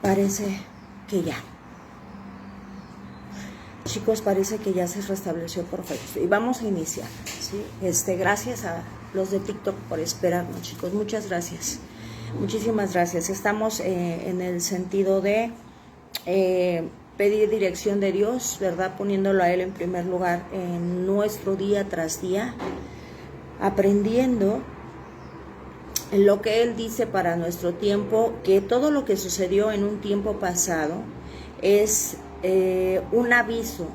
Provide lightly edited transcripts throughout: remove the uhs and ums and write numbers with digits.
Parece que ya. Chicos, parece que ya se restableció perfecto. Y vamos a iniciar, ¿sí? Gracias a los de TikTok por esperarnos, chicos. Muchas gracias. Muchísimas gracias. Estamos en el sentido de pedir dirección de Dios, ¿verdad? Poniéndolo a Él en primer lugar en nuestro día tras día, aprendiendo lo que Él dice para nuestro tiempo, que todo lo que sucedió en un tiempo pasado es un aviso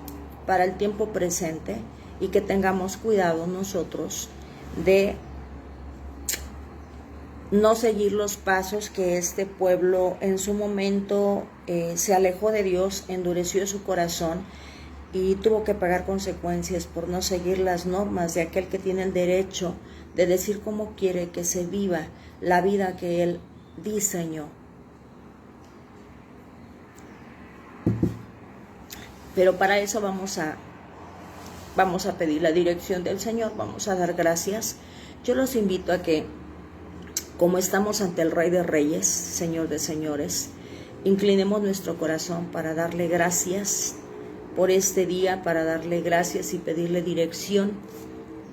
para el tiempo presente, y que tengamos cuidado nosotros de no seguir los pasos que este pueblo en su momento se alejó de Dios, endureció su corazón y tuvo que pagar consecuencias por no seguir las normas de aquel que tiene el derecho de decir cómo quiere que se viva la vida que Él diseñó. Pero para eso vamos a pedir la dirección del Señor, vamos a dar gracias. Yo los invito a que, como estamos ante el Rey de Reyes, Señor de Señores, inclinemos nuestro corazón para darle gracias por este día, para darle gracias y pedirle dirección,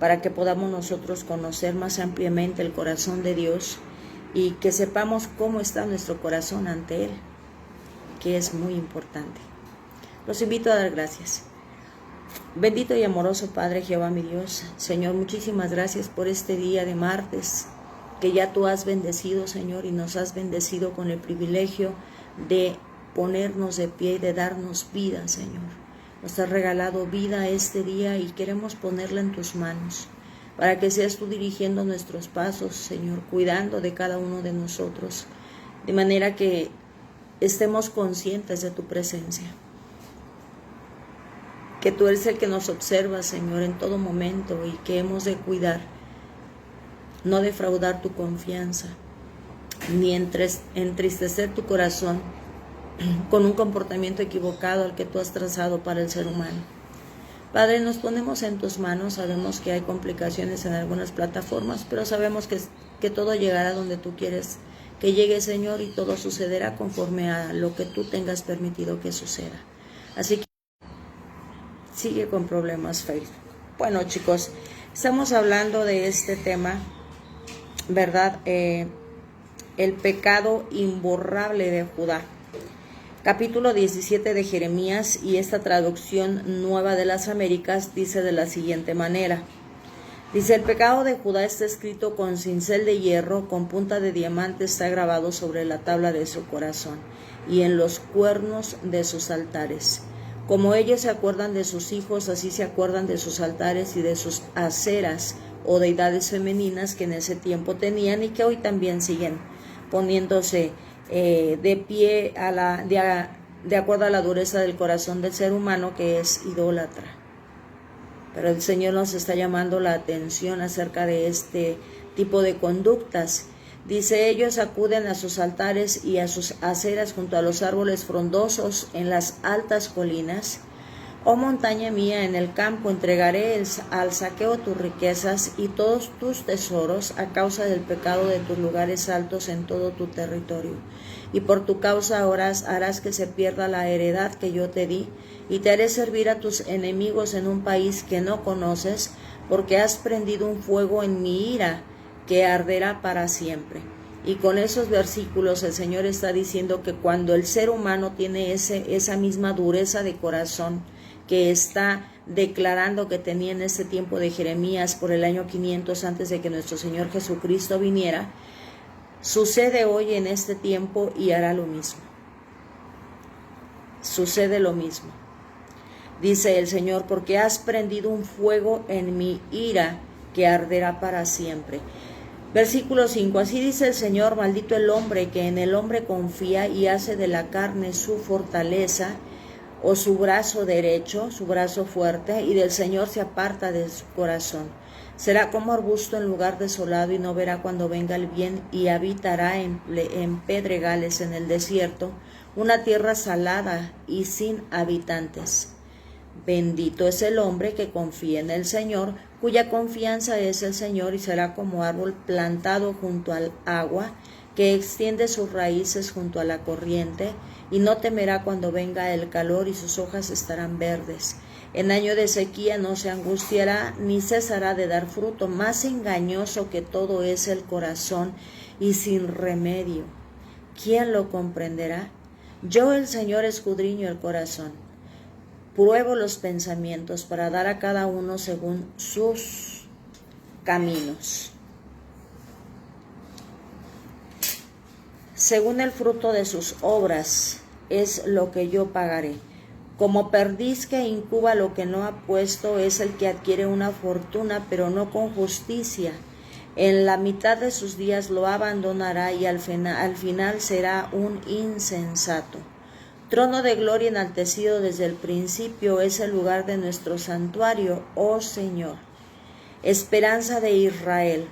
para que podamos nosotros conocer más ampliamente el corazón de Dios y que sepamos cómo está nuestro corazón ante Él, que es muy importante. Los invito a dar gracias. Bendito y amoroso Padre Jehová mi Dios, Señor, muchísimas gracias por este día de martes, que ya Tú has bendecido, Señor, y nos has bendecido con el privilegio de ponernos de pie y de darnos vida, Señor. Nos has regalado vida este día y queremos ponerla en Tus manos, para que seas Tú dirigiendo nuestros pasos, Señor, cuidando de cada uno de nosotros, de manera que estemos conscientes de Tu presencia. Que Tú eres el que nos observa, Señor, en todo momento, y que hemos de cuidar, no defraudar Tu confianza, ni entristecer tu corazón con un comportamiento equivocado al que Tú has trazado para el ser humano. Padre, nos ponemos en Tus manos, sabemos que hay complicaciones en algunas plataformas, pero sabemos que todo llegará donde Tú quieres que llegue, Señor, y todo sucederá conforme a lo que Tú tengas permitido que suceda. Así que sigue con problemas Facebook. Bueno, chicos, estamos hablando de este tema, ¿verdad? El pecado imborrable de Judá. Capítulo 17 de Jeremías, y esta traducción nueva de las Américas dice de la siguiente manera. Dice: el pecado de Judá está escrito con cincel de hierro, con punta de diamante está grabado sobre la tabla de su corazón y en los cuernos de sus altares. Como ellos se acuerdan de sus hijos, así se acuerdan de sus altares y de sus aceras o deidades femeninas que en ese tiempo tenían y que hoy también siguen poniéndose de pie de acuerdo a la dureza del corazón del ser humano, que es idólatra. Pero el Señor nos está llamando la atención acerca de este tipo de conductas. Dice: ellos acuden a sus altares y a sus aceras junto a los árboles frondosos en las altas colinas. Oh montaña mía, en el campo entregaré al saqueo tus riquezas y todos tus tesoros a causa del pecado de tus lugares altos en todo tu territorio. Y por tu causa harás que se pierda la heredad que yo te di, y te haré servir a tus enemigos en un país que no conoces, porque has prendido un fuego en mi ira que arderá para siempre. Y con esos versículos el Señor está diciendo que cuando el ser humano tiene esa misma dureza de corazón que está declarando que tenía en ese tiempo de Jeremías por el año 500 antes de que nuestro Señor Jesucristo viniera, sucede hoy en este tiempo y hará lo mismo. Sucede lo mismo. Dice el Señor: porque has prendido un fuego en mi ira que arderá para siempre. Versículo 5, así dice el Señor: maldito el hombre que en el hombre confía y hace de la carne su fortaleza o su brazo derecho, su brazo fuerte, y del Señor se aparta de su corazón. Será como arbusto en lugar desolado y no verá cuando venga el bien, y habitará en pedregales en el desierto, una tierra salada y sin habitantes. Bendito es el hombre que confía en el Señor, cuya confianza es el Señor, y será como árbol plantado junto al agua, que extiende sus raíces junto a la corriente, y no temerá cuando venga el calor, y sus hojas estarán verdes. En año de sequía no se angustiará, ni cesará de dar fruto. Más engañoso que todo es el corazón, y sin remedio. ¿Quién lo comprenderá? Yo, el Señor, escudriño el corazón, pruebo los pensamientos para dar a cada uno según sus caminos, según el fruto de sus obras es lo que yo pagaré. Como perdiz que incuba lo que no ha puesto es el que adquiere una fortuna, pero no con justicia. En la mitad de sus días lo abandonará, y al final será un insensato. Trono de gloria enaltecido desde el principio es el lugar de nuestro santuario, oh Señor. Esperanza de Israel,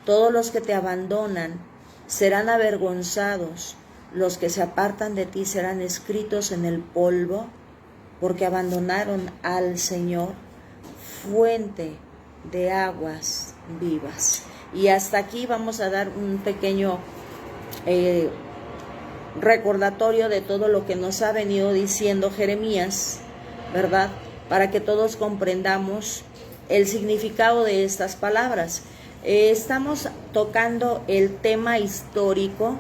todos los que te abandonan serán avergonzados, los que se apartan de ti serán escritos en el polvo, porque abandonaron al Señor, fuente de aguas vivas. Y hasta aquí vamos a dar un pequeño recordatorio de todo lo que nos ha venido diciendo Jeremías, ¿verdad? Para que todos comprendamos el significado de estas palabras. Estamos tocando el tema histórico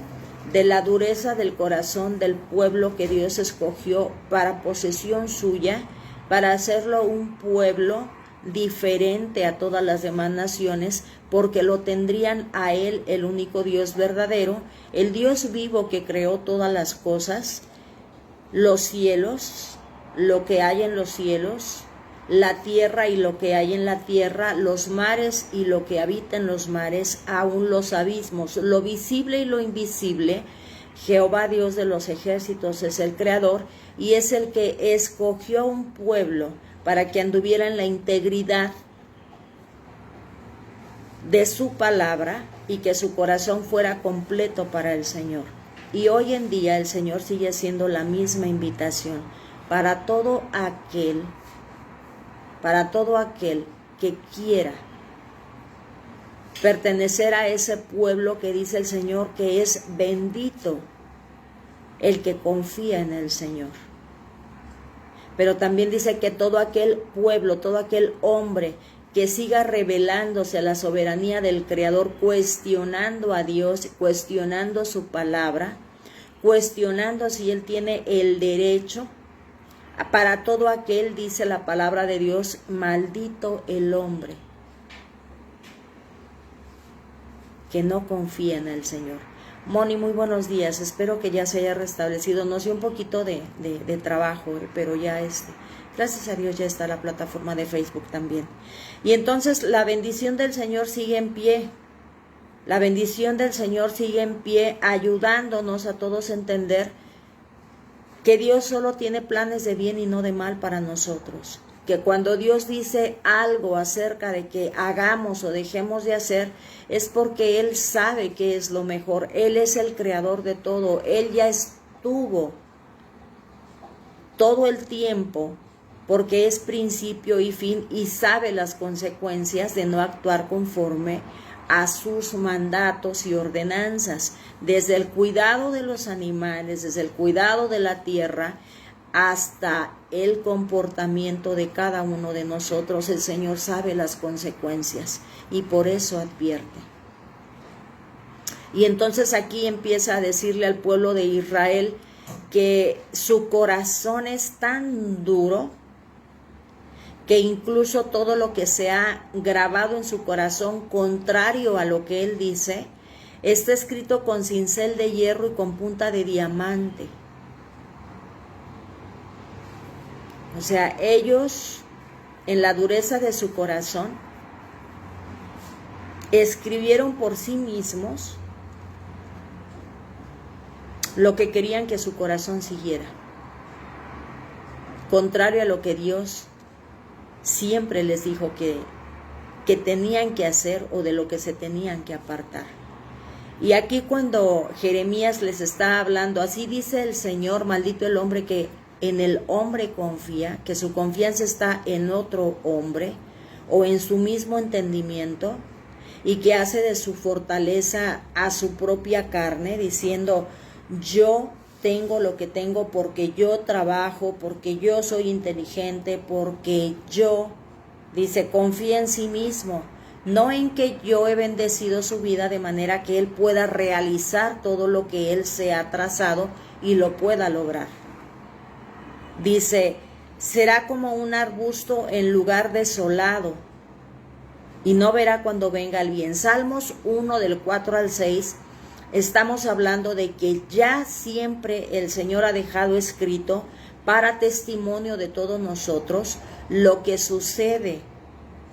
de la dureza del corazón del pueblo que Dios escogió para posesión suya, para hacerlo un pueblo diferente a todas las demás naciones, porque lo tendrían a Él, el único Dios verdadero, el Dios vivo que creó todas las cosas, los cielos, lo que hay en los cielos, la tierra y lo que hay en la tierra, los mares y lo que habita en los mares, aún los abismos, lo visible y lo invisible. Jehová Dios de los ejércitos es el creador, y es el que escogió un pueblo para que anduviera en la integridad de su palabra y que su corazón fuera completo para el Señor. Y hoy en día el Señor sigue haciendo la misma invitación para todo aquel que quiera pertenecer a ese pueblo que dice el Señor que es bendito el que confía en el Señor. Pero también dice que todo aquel pueblo, todo aquel hombre que siga rebelándose a la soberanía del Creador, cuestionando a Dios, cuestionando su palabra, cuestionando si Él tiene el derecho, para todo aquel, dice la palabra de Dios, maldito el hombre que no confía en el Señor. Moni, muy buenos días, espero que ya se haya restablecido. Nos dio un poquito de trabajo, pero ya gracias a Dios ya está la plataforma de Facebook también. Y entonces la bendición del Señor sigue en pie. La bendición del Señor sigue en pie, ayudándonos a todos a entender que Dios solo tiene planes de bien y no de mal para nosotros. Que cuando Dios dice algo acerca de que hagamos o dejemos de hacer, es porque Él sabe que es lo mejor. Él es el creador de todo. Él ya estuvo todo el tiempo, porque es principio y fin, y sabe las consecuencias de no actuar conforme a sus mandatos y ordenanzas, desde el cuidado de los animales, desde el cuidado de la tierra, hasta el comportamiento de cada uno de nosotros. El Señor sabe las consecuencias y por eso advierte. Y entonces aquí empieza a decirle al pueblo de Israel que su corazón es tan duro que incluso todo lo que se ha grabado en su corazón contrario a lo que Él dice, está escrito con cincel de hierro y con punta de diamante. O sea, ellos, en la dureza de su corazón, escribieron por sí mismos lo que querían que su corazón siguiera, contrario a lo que Dios siempre les dijo que tenían que hacer o de lo que se tenían que apartar. Y aquí cuando Jeremías les está hablando, así dice el Señor, maldito el hombre que en el hombre confía, que su confianza está en otro hombre o en su mismo entendimiento, y que hace de su fortaleza a su propia carne, diciendo: yo tengo lo que tengo porque yo trabajo, porque yo soy inteligente, porque yo, dice, confía en sí mismo, no en que yo he bendecido su vida de manera que él pueda realizar todo lo que él se ha trazado y lo pueda lograr. Dice: será como un arbusto en lugar desolado y no verá cuando venga el bien. Salmos 1 del 4 al 6, estamos hablando de que ya siempre el Señor ha dejado escrito para testimonio de todos nosotros lo que sucede,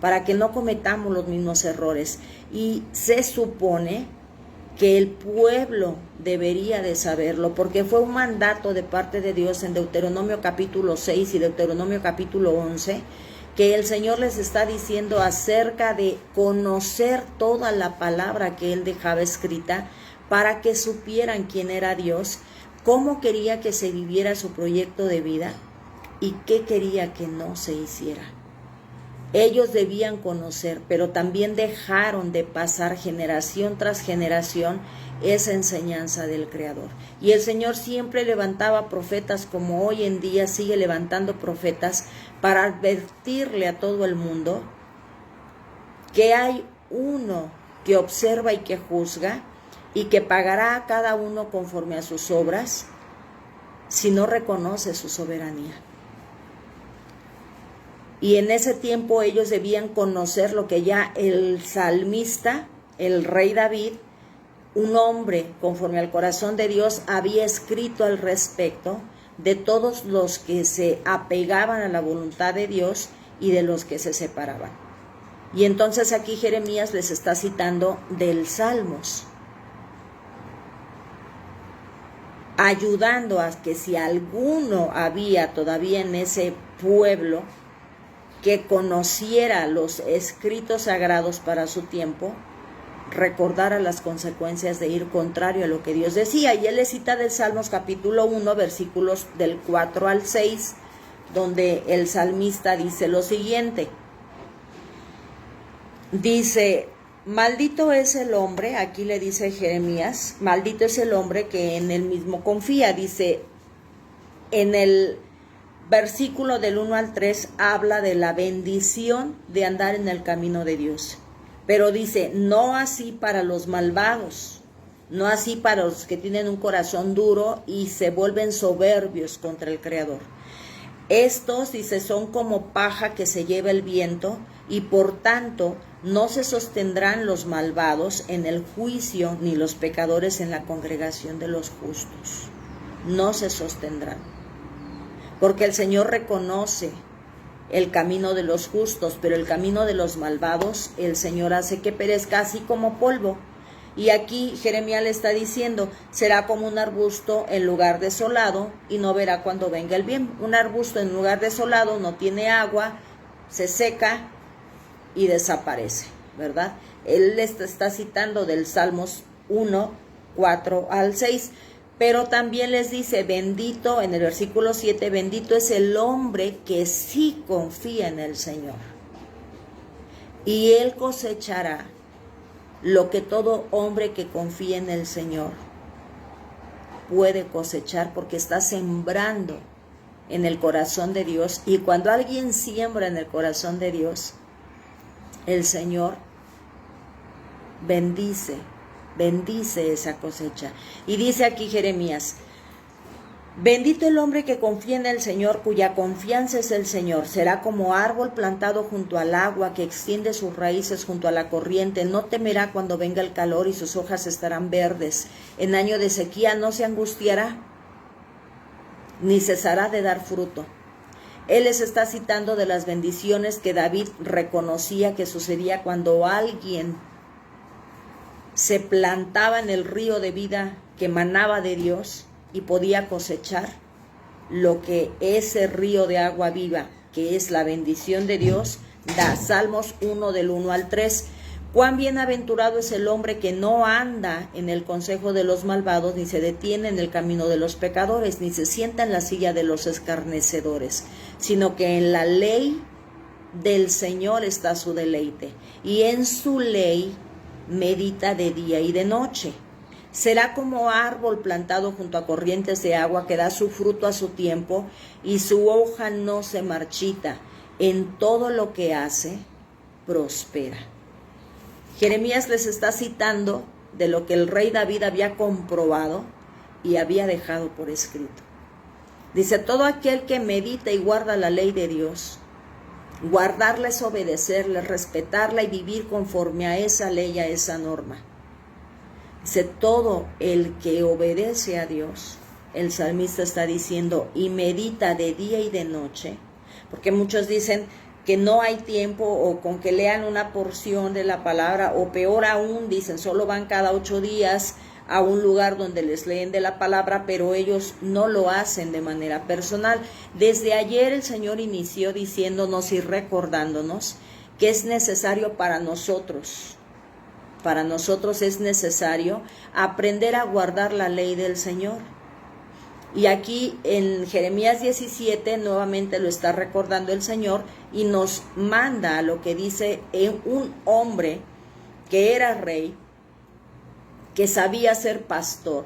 para que no cometamos los mismos errores. Y se supone que el pueblo debería de saberlo, porque fue un mandato de parte de Dios en Deuteronomio capítulo 6 y Deuteronomio capítulo 11, que el Señor les está diciendo acerca de conocer toda la palabra que Él dejaba escrita, para que supieran quién era Dios, cómo quería que se viviera su proyecto de vida y qué quería que no se hiciera. Ellos debían conocer, pero también dejaron de pasar generación tras generación esa enseñanza del Creador. Y el Señor siempre levantaba profetas, como hoy en día sigue levantando profetas, para advertirle a todo el mundo que hay uno que observa y que juzga, y que pagará a cada uno conforme a sus obras si no reconoce su soberanía. Y en ese tiempo ellos debían conocer lo que ya el salmista, el rey David, un hombre conforme al corazón de Dios, había escrito al respecto de todos los que se apegaban a la voluntad de Dios y de los que se separaban. Y entonces aquí Jeremías les está citando del Salmos, ayudando a que si alguno había todavía en ese pueblo que conociera los escritos sagrados para su tiempo, recordara las consecuencias de ir contrario a lo que Dios decía. Y él le cita del Salmos capítulo 1, versículos del 4 al 6, donde el salmista dice lo siguiente. Dice: maldito es el hombre, aquí le dice Jeremías, maldito es el hombre que en él mismo confía. Dice, en el versículo del 1 al 3 habla de la bendición de andar en el camino de Dios. Pero dice, no así para los malvados, no así para los que tienen un corazón duro y se vuelven soberbios contra el Creador. Estos, dice, son como paja que se lleva el viento, y por tanto no se sostendrán los malvados en el juicio, ni los pecadores en la congregación de los justos. No se sostendrán. Porque el Señor reconoce el camino de los justos, pero el camino de los malvados el Señor hace que perezca así como polvo. Y aquí Jeremías le está diciendo, será como un arbusto en lugar desolado y no verá cuando venga el bien. Un arbusto en lugar desolado no tiene agua, se seca y desaparece, ¿verdad? Él les está citando del Salmos 1, 4 al 6. Pero también les dice, bendito, en el versículo 7, bendito es el hombre que sí confía en el Señor. Y él cosechará lo que todo hombre que confía en el Señor puede cosechar, porque está sembrando en el corazón de Dios. Y cuando alguien siembra en el corazón de Dios, el Señor bendice esa cosecha. Y dice aquí Jeremías, bendito el hombre que confía en el Señor, cuya confianza es el Señor. Será como árbol plantado junto al agua, que extiende sus raíces junto a la corriente. No temerá cuando venga el calor, y sus hojas estarán verdes. En año de sequía no se angustiará, ni cesará de dar fruto. Él les está citando de las bendiciones que David reconocía que sucedía cuando alguien se plantaba en el río de vida que emanaba de Dios y podía cosechar lo que ese río de agua viva, que es la bendición de Dios, da. Salmos 1 del 1 al 3. Cuán bienaventurado es el hombre que no anda en el consejo de los malvados, ni se detiene en el camino de los pecadores, ni se sienta en la silla de los escarnecedores, sino que en la ley del Señor está su deleite, y en su ley medita de día y de noche. Será como árbol plantado junto a corrientes de agua que da su fruto a su tiempo y su hoja no se marchita. En todo lo que hace, prospera. Jeremías les está citando de lo que el rey David había comprobado y había dejado por escrito. Dice, todo aquel que medita y guarda la ley de Dios, guardarla es obedecerla, respetarla y vivir conforme a esa ley, a esa norma. Dice, todo el que obedece a Dios, el salmista está diciendo, y medita de día y de noche, porque muchos dicen que no hay tiempo o con que lean una porción de la palabra, o peor aún, dicen, solo van cada 8 días a un lugar donde les leen de la palabra, pero ellos no lo hacen de manera personal. Desde ayer el Señor inició diciéndonos y recordándonos que es necesario para nosotros es necesario aprender a guardar la ley del Señor. Y aquí en Jeremías 17 nuevamente lo está recordando el Señor y nos manda a lo que dice un hombre que era rey, que sabía ser pastor,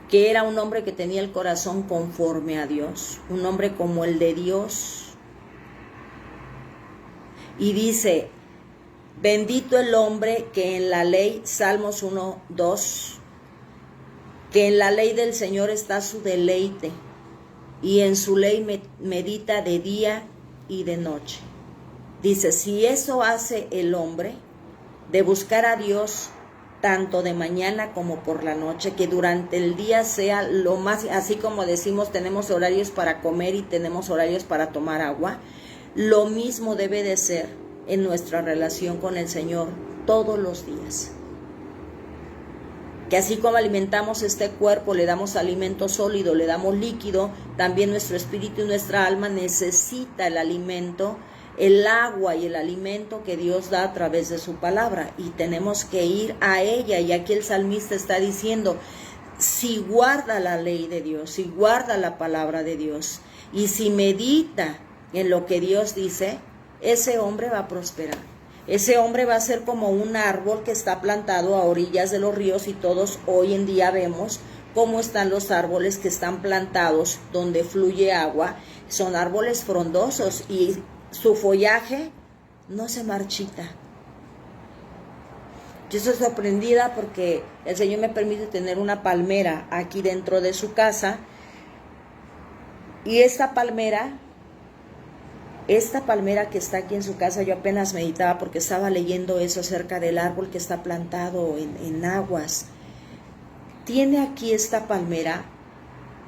que era un hombre que tenía el corazón conforme a Dios, un hombre como el de Dios. Y dice, bendito el hombre que en la ley, Salmos 1:2, que en la ley del Señor está su deleite, y en su ley medita de día y de noche. Dice, si eso hace el hombre, de buscar a Dios tanto de mañana como por la noche, que durante el día sea lo más, así como decimos, tenemos horarios para comer y tenemos horarios para tomar agua, lo mismo debe de ser en nuestra relación con el Señor todos los días. Que así como alimentamos este cuerpo, le damos alimento sólido, le damos líquido, también nuestro espíritu y nuestra alma necesita el alimento, el agua y el alimento que Dios da a través de su palabra, y tenemos que ir a ella. Y aquí el salmista está diciendo, si guarda la ley de Dios, si guarda la palabra de Dios, y si medita en lo que Dios dice, ese hombre va a prosperar. Ese hombre va a ser como un árbol que está plantado a orillas de los ríos, y todos hoy en día vemos cómo están los árboles que están plantados donde fluye agua. Son árboles frondosos y su follaje no se marchita. Yo estoy sorprendida porque el Señor me permite tener una palmera aquí dentro de su casa, y esta palmera que está aquí en su casa, yo apenas meditaba porque estaba leyendo eso acerca del árbol que está plantado en aguas. Tiene aquí esta palmera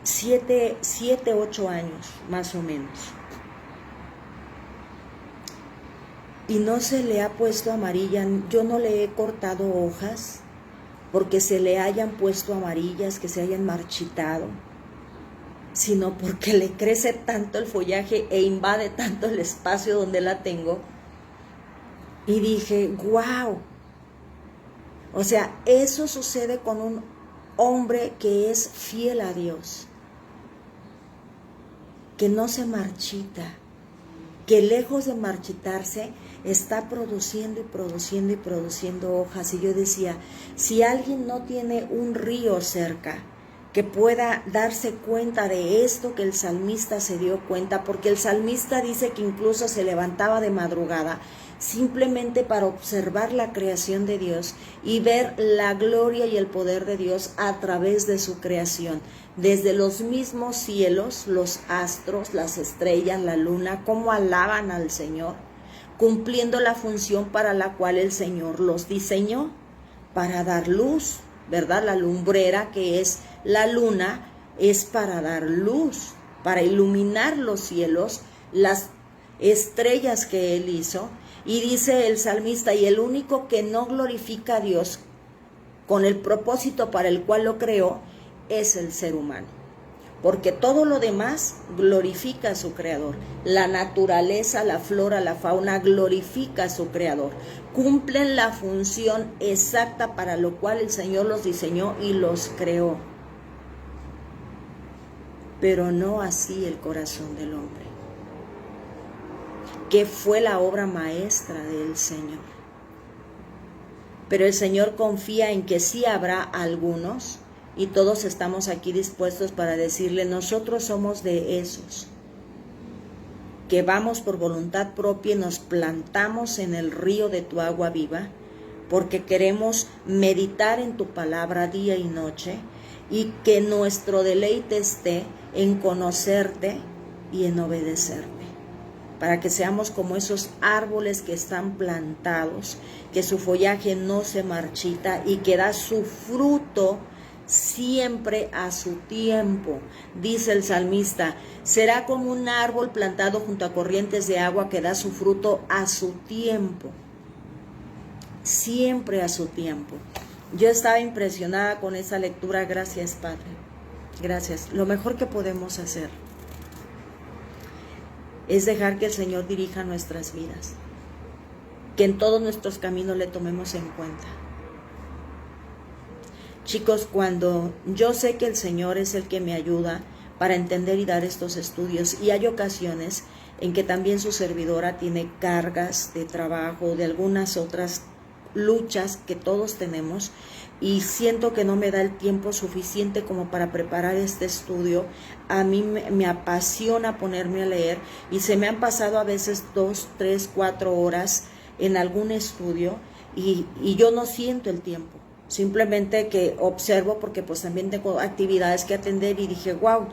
7, 8 años más o menos. Y no se le ha puesto amarilla. Yo no le he cortado hojas porque se le hayan puesto amarillas, que se hayan marchitado, sino porque le crece tanto el follaje e invade tanto el espacio donde la tengo. Y dije, wow. O sea, eso sucede con un hombre que es fiel a Dios, que no se marchita, que lejos de marchitarse está produciendo y produciendo y produciendo hojas. Y yo decía, si alguien no tiene un río cerca que pueda darse cuenta de esto que el salmista se dio cuenta, porque el salmista dice que incluso se levantaba de madrugada simplemente para observar la creación de Dios y ver la gloria y el poder de Dios a través de su creación, desde los mismos cielos, los astros, las estrellas, la luna, cómo alaban al Señor, cumpliendo la función para la cual el Señor los diseñó, para dar luz, ¿verdad? La lumbrera, que es la luna, es para dar luz, para iluminar los cielos, las estrellas que Él hizo. Y dice el salmista, y el único que no glorifica a Dios con el propósito para el cual lo creó es el ser humano, porque todo lo demás glorifica a su creador. La naturaleza, la flora, la fauna glorifica a su creador, cumplen la función exacta para lo cual el Señor los diseñó y los creó, pero no así el corazón del hombre, que fue la obra maestra del Señor. pero el Señor confía en que sí habrá algunos, y todos estamos aquí dispuestos para decirle, nosotros somos de esos, que vamos por voluntad propia y nos plantamos en el río de tu agua viva, porque queremos meditar en tu palabra día y noche, y que nuestro deleite esté en conocerte y en obedecerte, para que seamos como esos árboles que están plantados, que su follaje no se marchita y que da su fruto siempre a su tiempo. Dice el salmista, será como un árbol plantado junto a corrientes de agua que da su fruto a su tiempo, siempre a su tiempo. Yo estaba impresionada con esa lectura. Gracias, Padre, gracias. Lo mejor que podemos hacer es dejar que el Señor dirija nuestras vidas, que en todos nuestros caminos le tomemos en cuenta. Chicos, cuando yo sé que el Señor es el que me ayuda para entender y dar estos estudios, y hay ocasiones en que también su servidora tiene cargas de trabajo, de algunas otras luchas que todos tenemos, y siento que no me da el tiempo suficiente como para preparar este estudio. A mí me apasiona ponerme a leer, y se me han pasado a veces 2, 3, 4 horas en algún estudio, y yo no siento el tiempo. Simplemente que observo, porque pues también tengo actividades que atender, y dije, wow,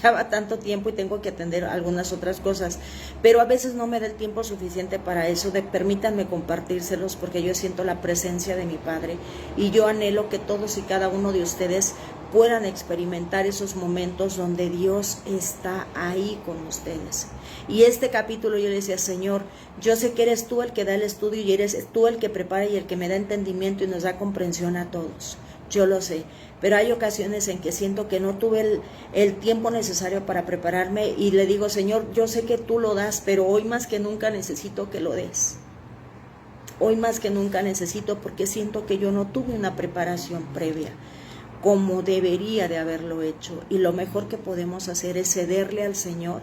ya va tanto tiempo y tengo que atender algunas otras cosas, pero a veces no me da el tiempo suficiente para eso. Permítanme compartírselos, porque yo siento la presencia de mi Padre, y yo anhelo que todos y cada uno de ustedes puedan experimentar esos momentos donde Dios está ahí con ustedes. Y este capítulo yo le decía, Señor, yo sé que eres tú el que da el estudio, y eres tú el que prepara y el que me da entendimiento y nos da comprensión a todos. Yo lo sé, pero hay ocasiones en que siento que no tuve el tiempo necesario para prepararme, y le digo, Señor, yo sé que tú lo das, pero hoy más que nunca necesito que lo des. Hoy más que nunca necesito, porque siento que yo no tuve una preparación previa como debería de haberlo hecho, y lo mejor que podemos hacer es cederle al Señor,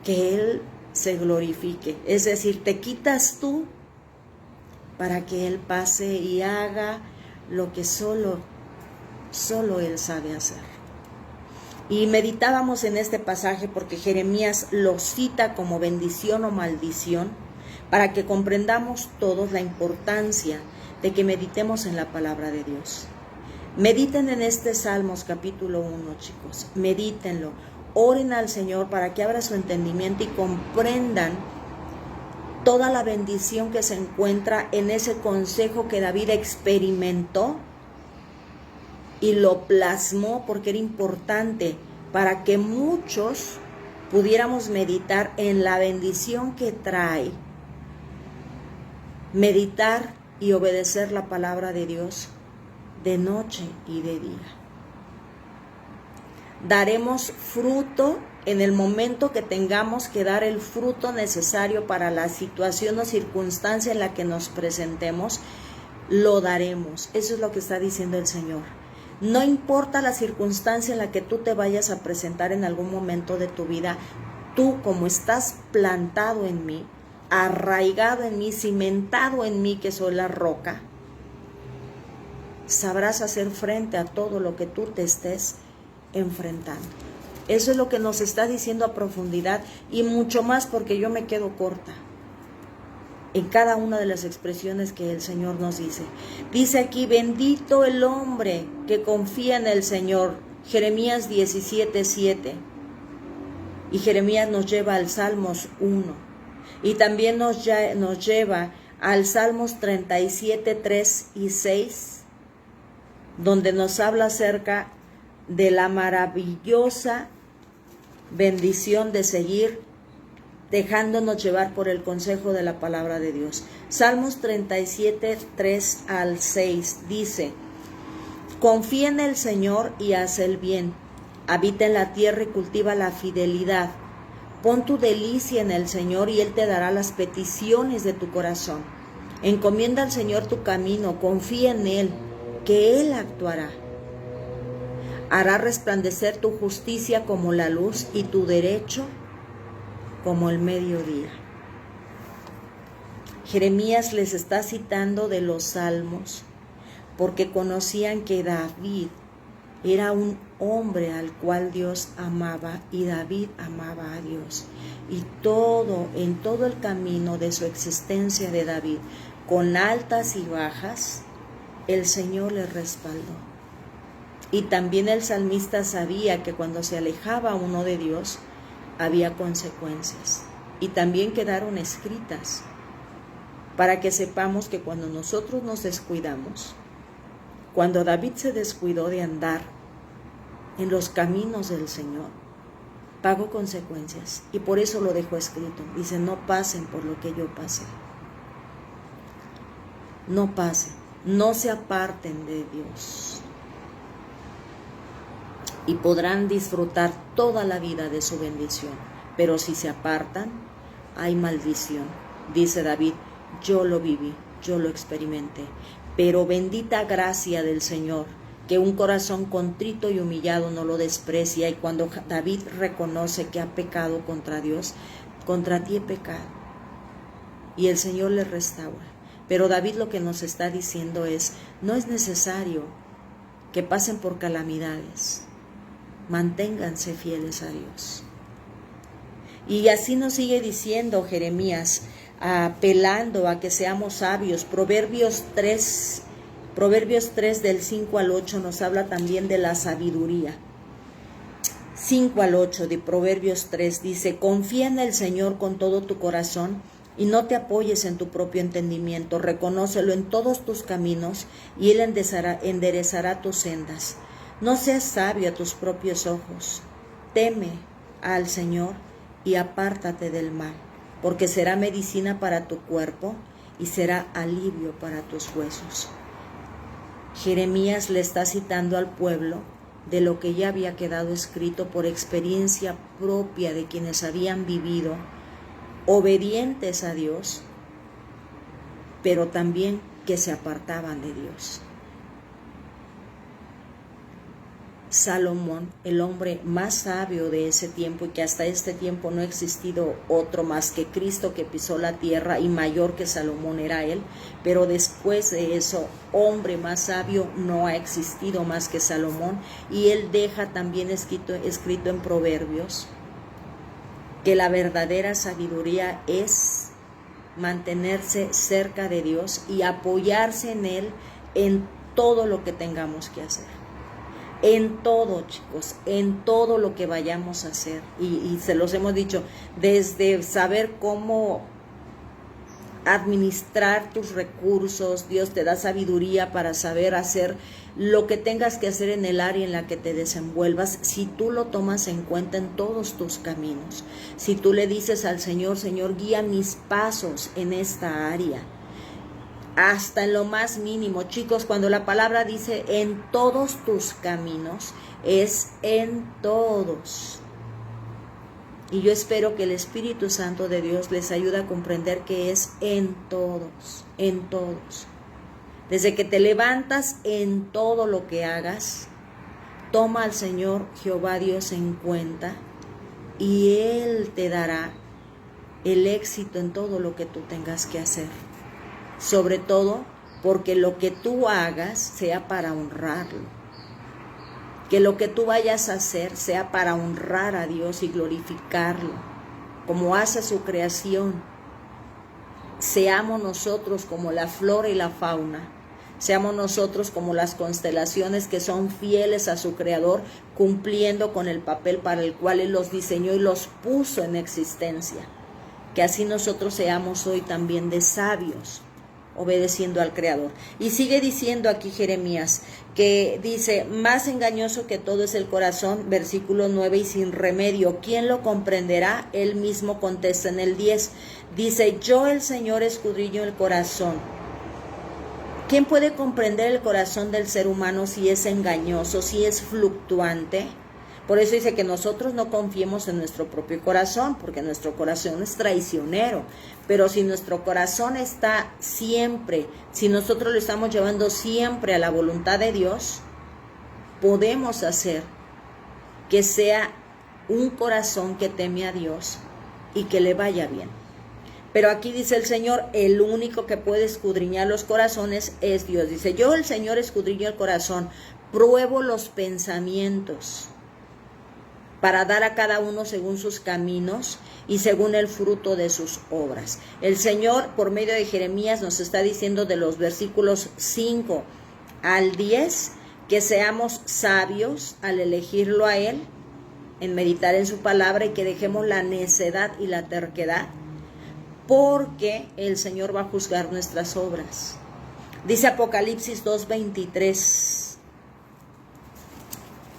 que Él se glorifique. Es decir, te quitas tú para que Él pase y haga lo que solo Él sabe hacer. Y meditábamos en este pasaje porque Jeremías lo cita como bendición o maldición, para que comprendamos todos la importancia de que meditemos en la palabra de Dios. Mediten en este Salmos capítulo 1, chicos, medítenlo, oren al Señor para que abra su entendimiento y comprendan toda la bendición que se encuentra en ese consejo que David experimentó y lo plasmó, porque era importante para que muchos pudiéramos meditar en la bendición que trae meditar y obedecer la palabra de Dios de noche y de día. Daremos fruto en el momento que tengamos que dar el fruto necesario para la situación o circunstancia en la que nos presentemos, lo daremos. Eso es lo que está diciendo el Señor. No importa la circunstancia en la que tú te vayas a presentar en algún momento de tu vida, tú, como estás plantado en mí, arraigado en mí, cimentado en mí, que soy la roca, sabrás hacer frente a todo lo que tú te estés enfrentando. Eso es lo que nos está diciendo a profundidad, y mucho más, porque yo me quedo corta en cada una de las expresiones que el Señor nos dice. Dice aquí, bendito el hombre que confía en el Señor. Jeremías 17:7. Y Jeremías nos lleva al Salmos 1. Y también nos lleva al Salmos 37:3 y 6, donde nos habla acerca de la maravillosa bendición de seguir dejándonos llevar por el consejo de la palabra de Dios. Salmos 37:3 al 6 dice, confía en el Señor y haz el bien, habita en la tierra y cultiva la fidelidad. Pon tu delicia en el Señor y Él te dará las peticiones de tu corazón. Encomienda al Señor tu camino, confía en Él, que Él actuará. Hará resplandecer tu justicia como la luz y tu derecho como el mediodía. Jeremías les está citando de los salmos porque conocían que David era un hombre al cual Dios amaba y David amaba a Dios. Y en todo el camino de su existencia de David, con altas y bajas, el Señor le respaldó. Y también el salmista sabía que cuando se alejaba uno de Dios, había consecuencias. Y también quedaron escritas para que sepamos que cuando nosotros nos descuidamos, cuando David se descuidó de andar en los caminos del Señor, pagó consecuencias. Y por eso lo dejó escrito. Dice, no pasen por lo que yo pasé. No pasen, no se aparten de Dios. Y podrán disfrutar toda la vida de su bendición. Pero si se apartan, hay maldición. Dice David, yo lo viví, yo lo experimenté. Pero bendita gracia del Señor, que un corazón contrito y humillado no lo desprecia. Y cuando David reconoce que ha pecado contra Dios, contra ti he pecado. Y el Señor le restaura. Pero David lo que nos está diciendo es, no es necesario que pasen por calamidades. Manténganse fieles a Dios. Y así nos sigue diciendo Jeremías, apelando a que seamos sabios. Proverbios 3 del 5 al 8 nos habla también de la sabiduría. 5 al 8 de Proverbios 3 dice, confía en el Señor con todo tu corazón y no te apoyes en tu propio entendimiento. Reconócelo en todos tus caminos y Él enderezará tus sendas. No seas sabio a tus propios ojos. Teme al Señor y apártate del mal, porque será medicina para tu cuerpo y será alivio para tus huesos. Jeremías le está citando al pueblo de lo que ya había quedado escrito por experiencia propia de quienes habían vivido obedientes a Dios, pero también que se apartaban de Dios. Salomón, el hombre más sabio de ese tiempo, y que hasta este tiempo no ha existido otro más que Cristo que pisó la tierra, y mayor que Salomón era él, pero después de eso, hombre más sabio no ha existido más que Salomón, y él deja también escrito en Proverbios que la verdadera sabiduría es mantenerse cerca de Dios y apoyarse en Él en todo lo que tengamos que hacer. En todo, chicos, en todo lo que vayamos a hacer. Y se los hemos dicho, desde saber cómo administrar tus recursos, Dios te da sabiduría para saber hacer lo que tengas que hacer en el área en la que te desenvuelvas, si tú lo tomas en cuenta en todos tus caminos. Si tú le dices al Señor, Señor, guía mis pasos en esta área. Hasta en lo más mínimo, chicos, cuando la palabra dice en todos tus caminos, es en todos. Y yo espero que el Espíritu Santo de Dios les ayude a comprender que es en todos, en todos. Desde que te levantas, en todo lo que hagas, toma al Señor Jehová Dios en cuenta y Él te dará el éxito en todo lo que tú tengas que hacer. Sobre todo porque lo que tú hagas sea para honrarlo. Que lo que tú vayas a hacer sea para honrar a Dios y glorificarlo, como hace su creación. Seamos nosotros como la flora y la fauna, seamos nosotros como las constelaciones que son fieles a su Creador, cumpliendo con el papel para el cual Él los diseñó y los puso en existencia. Que así nosotros seamos hoy también de sabios, obedeciendo al Creador. Y sigue diciendo aquí Jeremías, que dice, más engañoso que todo es el corazón, versículo 9, y sin remedio, ¿quién lo comprenderá? Él mismo contesta en el 10, dice, yo el Señor escudriño el corazón. ¿Quién puede comprender el corazón del ser humano si es engañoso, si es fluctuante? Por eso dice que nosotros no confiemos en nuestro propio corazón, porque nuestro corazón es traicionero. Pero si nuestro corazón está siempre, si nosotros lo estamos llevando siempre a la voluntad de Dios, podemos hacer que sea un corazón que teme a Dios y que le vaya bien. Pero aquí dice el Señor, el único que puede escudriñar los corazones es Dios. Dice, yo el Señor escudriño el corazón, pruebo los pensamientos para dar a cada uno según sus caminos y según el fruto de sus obras. El Señor, por medio de Jeremías, nos está diciendo de los versículos 5 al 10, que seamos sabios al elegirlo a Él, en meditar en su palabra, y que dejemos la necedad y la terquedad, porque el Señor va a juzgar nuestras obras. Dice Apocalipsis 2:23.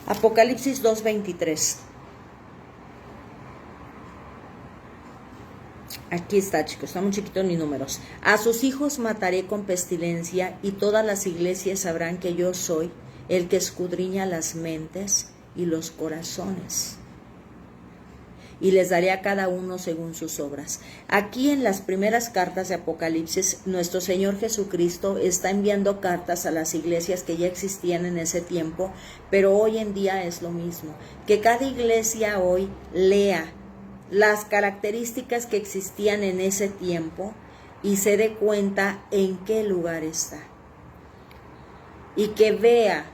Apocalipsis 2:23. Aquí está, chicos, está muy chiquito en mis números. A sus hijos mataré con pestilencia, y todas las iglesias sabrán que yo soy el que escudriña las mentes y los corazones, y les daré a cada uno según sus obras. Aquí en las primeras cartas de Apocalipsis, nuestro Señor Jesucristo está enviando cartas a las iglesias que ya existían en ese tiempo, pero hoy en día es lo mismo. Que cada iglesia hoy lea las características que existían en ese tiempo y se dé cuenta en qué lugar está. Y que vea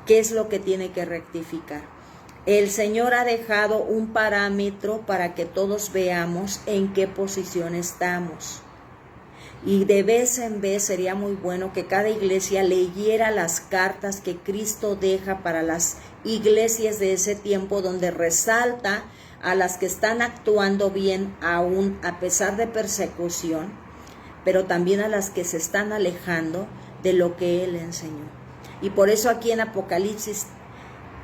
qué es lo que tiene que rectificar. El Señor ha dejado un parámetro para que todos veamos en qué posición estamos. Y de vez en vez sería muy bueno que cada iglesia leyera las cartas que Cristo deja para las iglesias de ese tiempo, donde resalta a las que están actuando bien aún a pesar de persecución, pero también a las que se están alejando de lo que Él enseñó. Y por eso aquí en Apocalipsis,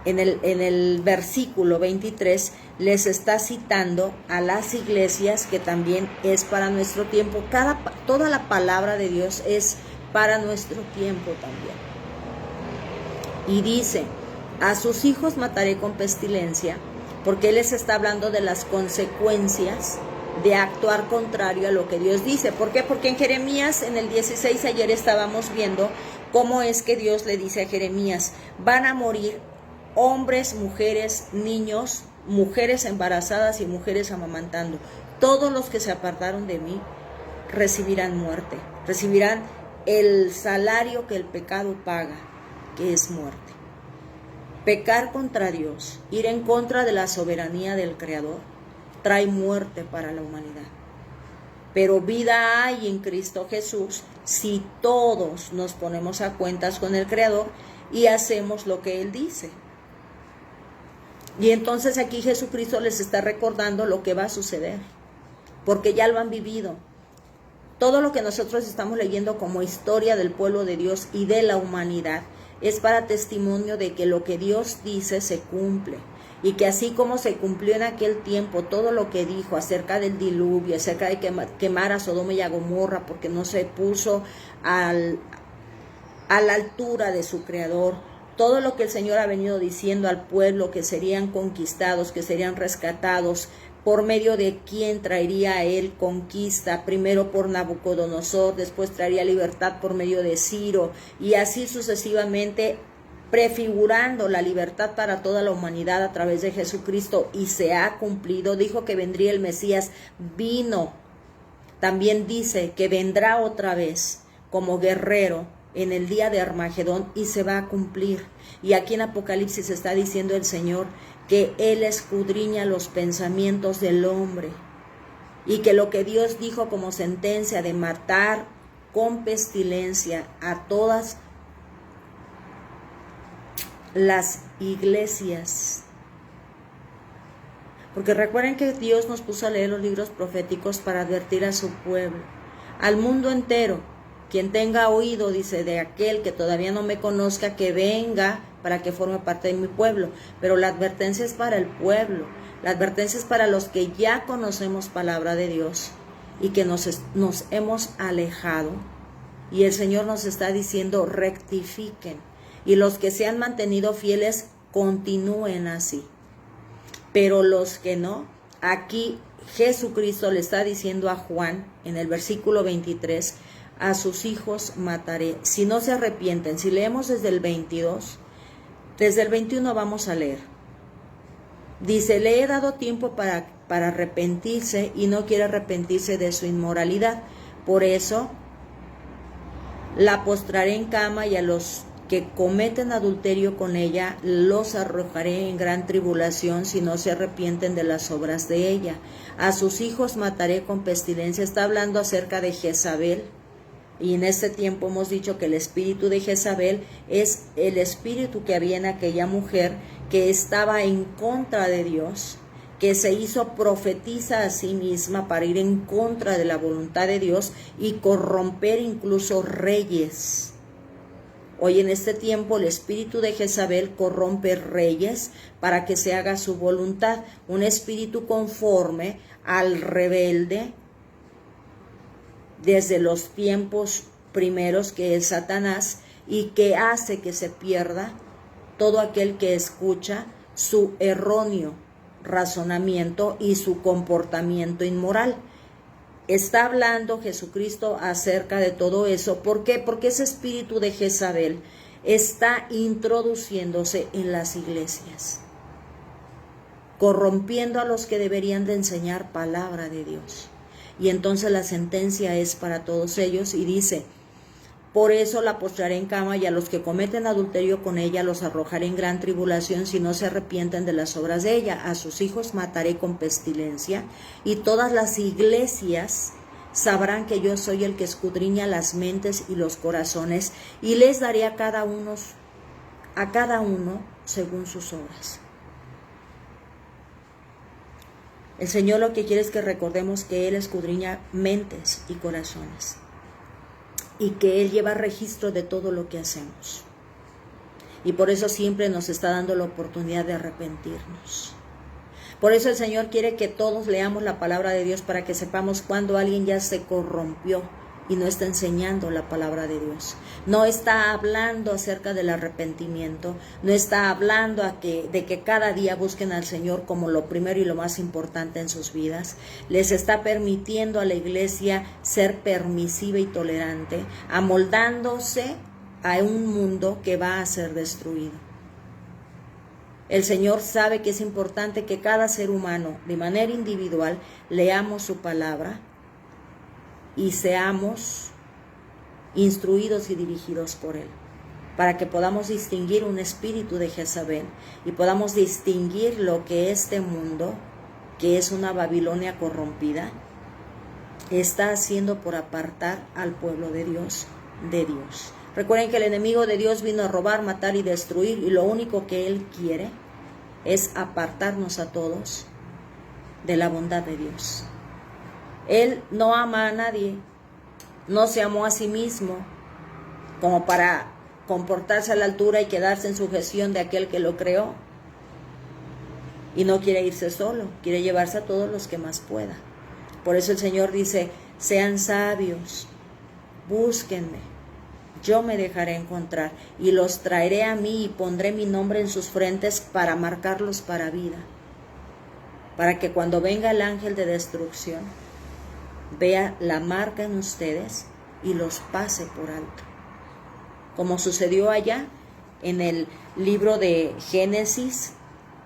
en el versículo 23, les está citando a las iglesias, que también es para nuestro tiempo. Toda la palabra de Dios es para nuestro tiempo también. Y dice, a sus hijos mataré con pestilencia, porque Él les está hablando de las consecuencias de actuar contrario a lo que Dios dice. ¿Por qué? Porque en Jeremías, en el 16, ayer estábamos viendo cómo es que Dios le dice a Jeremías, van a morir hombres, mujeres, niños, mujeres embarazadas y mujeres amamantando. Todos los que se apartaron de mí recibirán muerte, recibirán el salario que el pecado paga, que es muerte. Pecar contra Dios, ir en contra de la soberanía del Creador, trae muerte para la humanidad. Pero vida hay en Cristo Jesús si todos nos ponemos a cuentas con el Creador y hacemos lo que Él dice. Y entonces aquí Jesucristo les está recordando lo que va a suceder, porque ya lo han vivido. Todo lo que nosotros estamos leyendo como historia del pueblo de Dios y de la humanidad es para testimonio de que lo que Dios dice se cumple. Y que así como se cumplió en aquel tiempo todo lo que dijo acerca del diluvio, acerca de quemar a Sodoma y a Gomorra porque no se puso a la altura de su Creador, todo lo que el Señor ha venido diciendo al pueblo, que serían conquistados, que serían rescatados, por medio de quién traería a Él conquista, primero por Nabucodonosor, después traería libertad por medio de Ciro, y así sucesivamente, prefigurando la libertad para toda la humanidad a través de Jesucristo, y se ha cumplido. Dijo que vendría el Mesías, vino. También dice que vendrá otra vez como guerrero en el día de Armagedón, y se va a cumplir. Y aquí en Apocalipsis está diciendo el Señor que Él escudriña los pensamientos del hombre, y que lo que Dios dijo como sentencia de matar con pestilencia a todas las iglesias. Porque recuerden que Dios nos puso a leer los libros proféticos para advertir a su pueblo, al mundo entero. Quien tenga oído, dice, de aquel que todavía no me conozca, que venga para que forme parte de mi pueblo. Pero la advertencia es para el pueblo, la advertencia es para los que ya conocemos palabra de Dios y que nos hemos alejado. Y el Señor nos está diciendo, rectifiquen. Y los que se han mantenido fieles, continúen así. Pero los que no, aquí Jesucristo le está diciendo a Juan, en el versículo 23, a sus hijos mataré, si no se arrepienten. Si leemos desde el 22, desde el 21 vamos a leer. Dice, le he dado tiempo para arrepentirse y no quiere arrepentirse de su inmoralidad. Por eso la postraré en cama y a los que cometen adulterio con ella los arrojaré en gran tribulación si no se arrepienten de las obras de ella. A sus hijos mataré con pestilencia. Está hablando acerca de Jezabel. Y en este tiempo hemos dicho que el espíritu de Jezabel es el espíritu que había en aquella mujer que estaba en contra de Dios, que se hizo profetiza a sí misma para ir en contra de la voluntad de Dios y corromper incluso reyes. Hoy en este tiempo el espíritu de Jezabel corrompe reyes para que se haga su voluntad, un espíritu conforme al rebelde desde los tiempos primeros, que es Satanás, y que hace que se pierda todo aquel que escucha su erróneo razonamiento y su comportamiento inmoral. Está hablando Jesucristo acerca de todo eso. ¿Por qué? Porque ese espíritu de Jezabel está introduciéndose en las iglesias, corrompiendo a los que deberían de enseñar palabra de Dios. Y entonces la sentencia es para todos ellos y dice, por eso la postraré en cama y a los que cometen adulterio con ella los arrojaré en gran tribulación si no se arrepienten de las obras de ella. A sus hijos mataré con pestilencia y todas las iglesias sabrán que yo soy el que escudriña las mentes y los corazones y les daré a cada uno según sus obras. El Señor lo que quiere es que recordemos que Él escudriña mentes y corazones y que Él lleva registro de todo lo que hacemos. Y por eso siempre nos está dando la oportunidad de arrepentirnos. Por eso el Señor quiere que todos leamos la palabra de Dios para que sepamos cuando alguien ya se corrompió y no está enseñando la palabra de Dios. No está hablando acerca del arrepentimiento, no está hablando de que cada día busquen al Señor como lo primero y lo más importante en sus vidas. Les está permitiendo a la iglesia ser permisiva y tolerante, amoldándose a un mundo que va a ser destruido. El Señor sabe que es importante que cada ser humano, de manera individual, leamos su palabra y seamos instruidos y dirigidos por Él, para que podamos distinguir un espíritu de Jezabel y podamos distinguir lo que este mundo, que es una Babilonia corrompida, está haciendo por apartar al pueblo de Dios de Dios. Recuerden que el enemigo de Dios vino a robar, matar y destruir, y lo único que él quiere es apartarnos a todos de la bondad de Dios. Él no ama a nadie, no se amó a sí mismo como para comportarse a la altura y quedarse en sujeción de aquel que lo creó. Y no quiere irse solo, quiere llevarse a todos los que más pueda. Por eso el Señor dice, sean sabios, búsquenme, yo me dejaré encontrar y los traeré a mí y pondré mi nombre en sus frentes para marcarlos para vida, para que cuando venga el ángel de destrucción vea la marca en ustedes y los pase por alto, como sucedió allá en el libro de Génesis,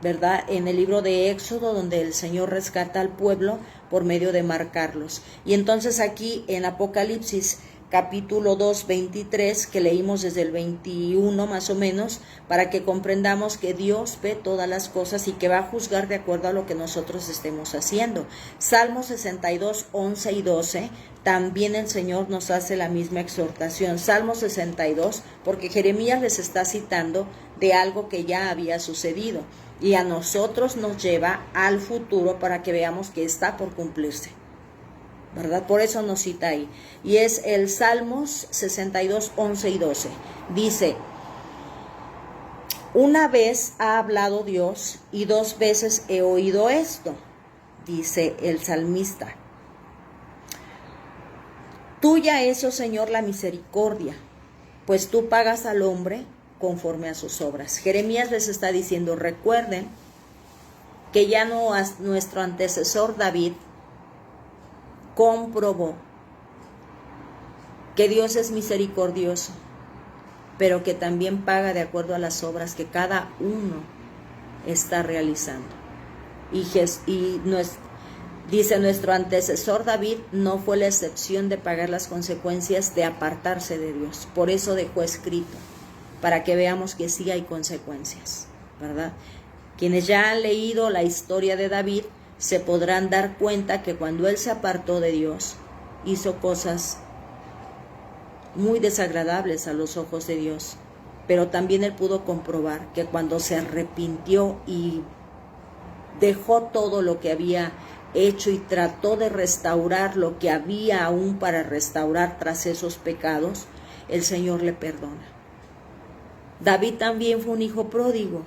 ¿verdad? En el libro de Éxodo, donde el Señor rescata al pueblo por medio de marcarlos. Y entonces aquí en Apocalipsis capítulo 2, 23, que leímos desde el 21 más o menos, para que comprendamos que Dios ve todas las cosas y que va a juzgar de acuerdo a lo que nosotros estemos haciendo. Salmo 62, 11 y 12, también el Señor nos hace la misma exhortación. Salmo 62, porque Jeremías les está citando de algo que ya había sucedido y a nosotros nos lleva al futuro para que veamos que está por cumplirse, ¿verdad? Por eso nos cita ahí. Y es el Salmos 62, 11 y 12. Dice, una vez ha hablado Dios y 2 veces he oído esto, dice el salmista. Tuya es, oh Señor, la misericordia, pues tú pagas al hombre conforme a sus obras. Jeremías les está diciendo, recuerden que ya no nuestro antecesor David comprobó que Dios es misericordioso, pero que también paga de acuerdo a las obras que cada uno está realizando. Dice, nuestro antecesor David no fue la excepción de pagar las consecuencias de apartarse de Dios. Por eso dejó escrito, para que veamos que sí hay consecuencias, ¿verdad? Quienes ya han leído la historia de David se podrán dar cuenta que cuando él se apartó de Dios, hizo cosas muy desagradables a los ojos de Dios. Pero también él pudo comprobar que cuando se arrepintió y dejó todo lo que había hecho y trató de restaurar lo que había aún para restaurar tras esos pecados, el Señor le perdona. David también fue un hijo pródigo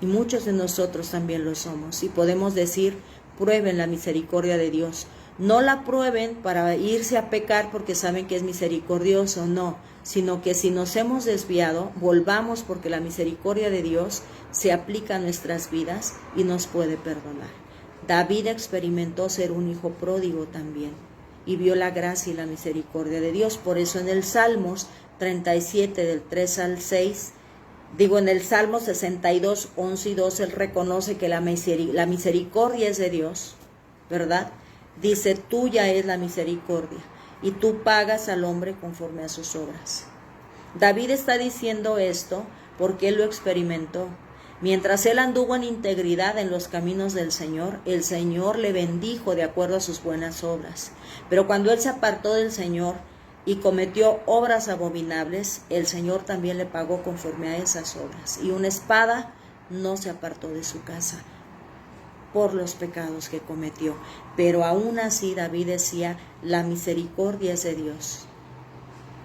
y muchos de nosotros también lo somos, y podemos decir, prueben la misericordia de Dios. No la prueben para irse a pecar porque saben que es misericordioso, no, sino que si nos hemos desviado, volvamos, porque la misericordia de Dios se aplica a nuestras vidas y nos puede perdonar. David experimentó ser un hijo pródigo también y vio la gracia y la misericordia de Dios. Por eso en el Salmos 37 del 3 al 6, en el Salmo 62, 11 y 12, él reconoce que la misericordia es de Dios, ¿verdad? Dice, tuya es la misericordia y tú pagas al hombre conforme a sus obras. David está diciendo esto porque él lo experimentó. Mientras él anduvo en integridad en los caminos del Señor, el Señor le bendijo de acuerdo a sus buenas obras. Pero cuando él se apartó del Señor y cometió obras abominables, el Señor también le pagó conforme a esas obras. Y una espada no se apartó de su casa por los pecados que cometió. Pero aún así David decía, la misericordia es de Dios.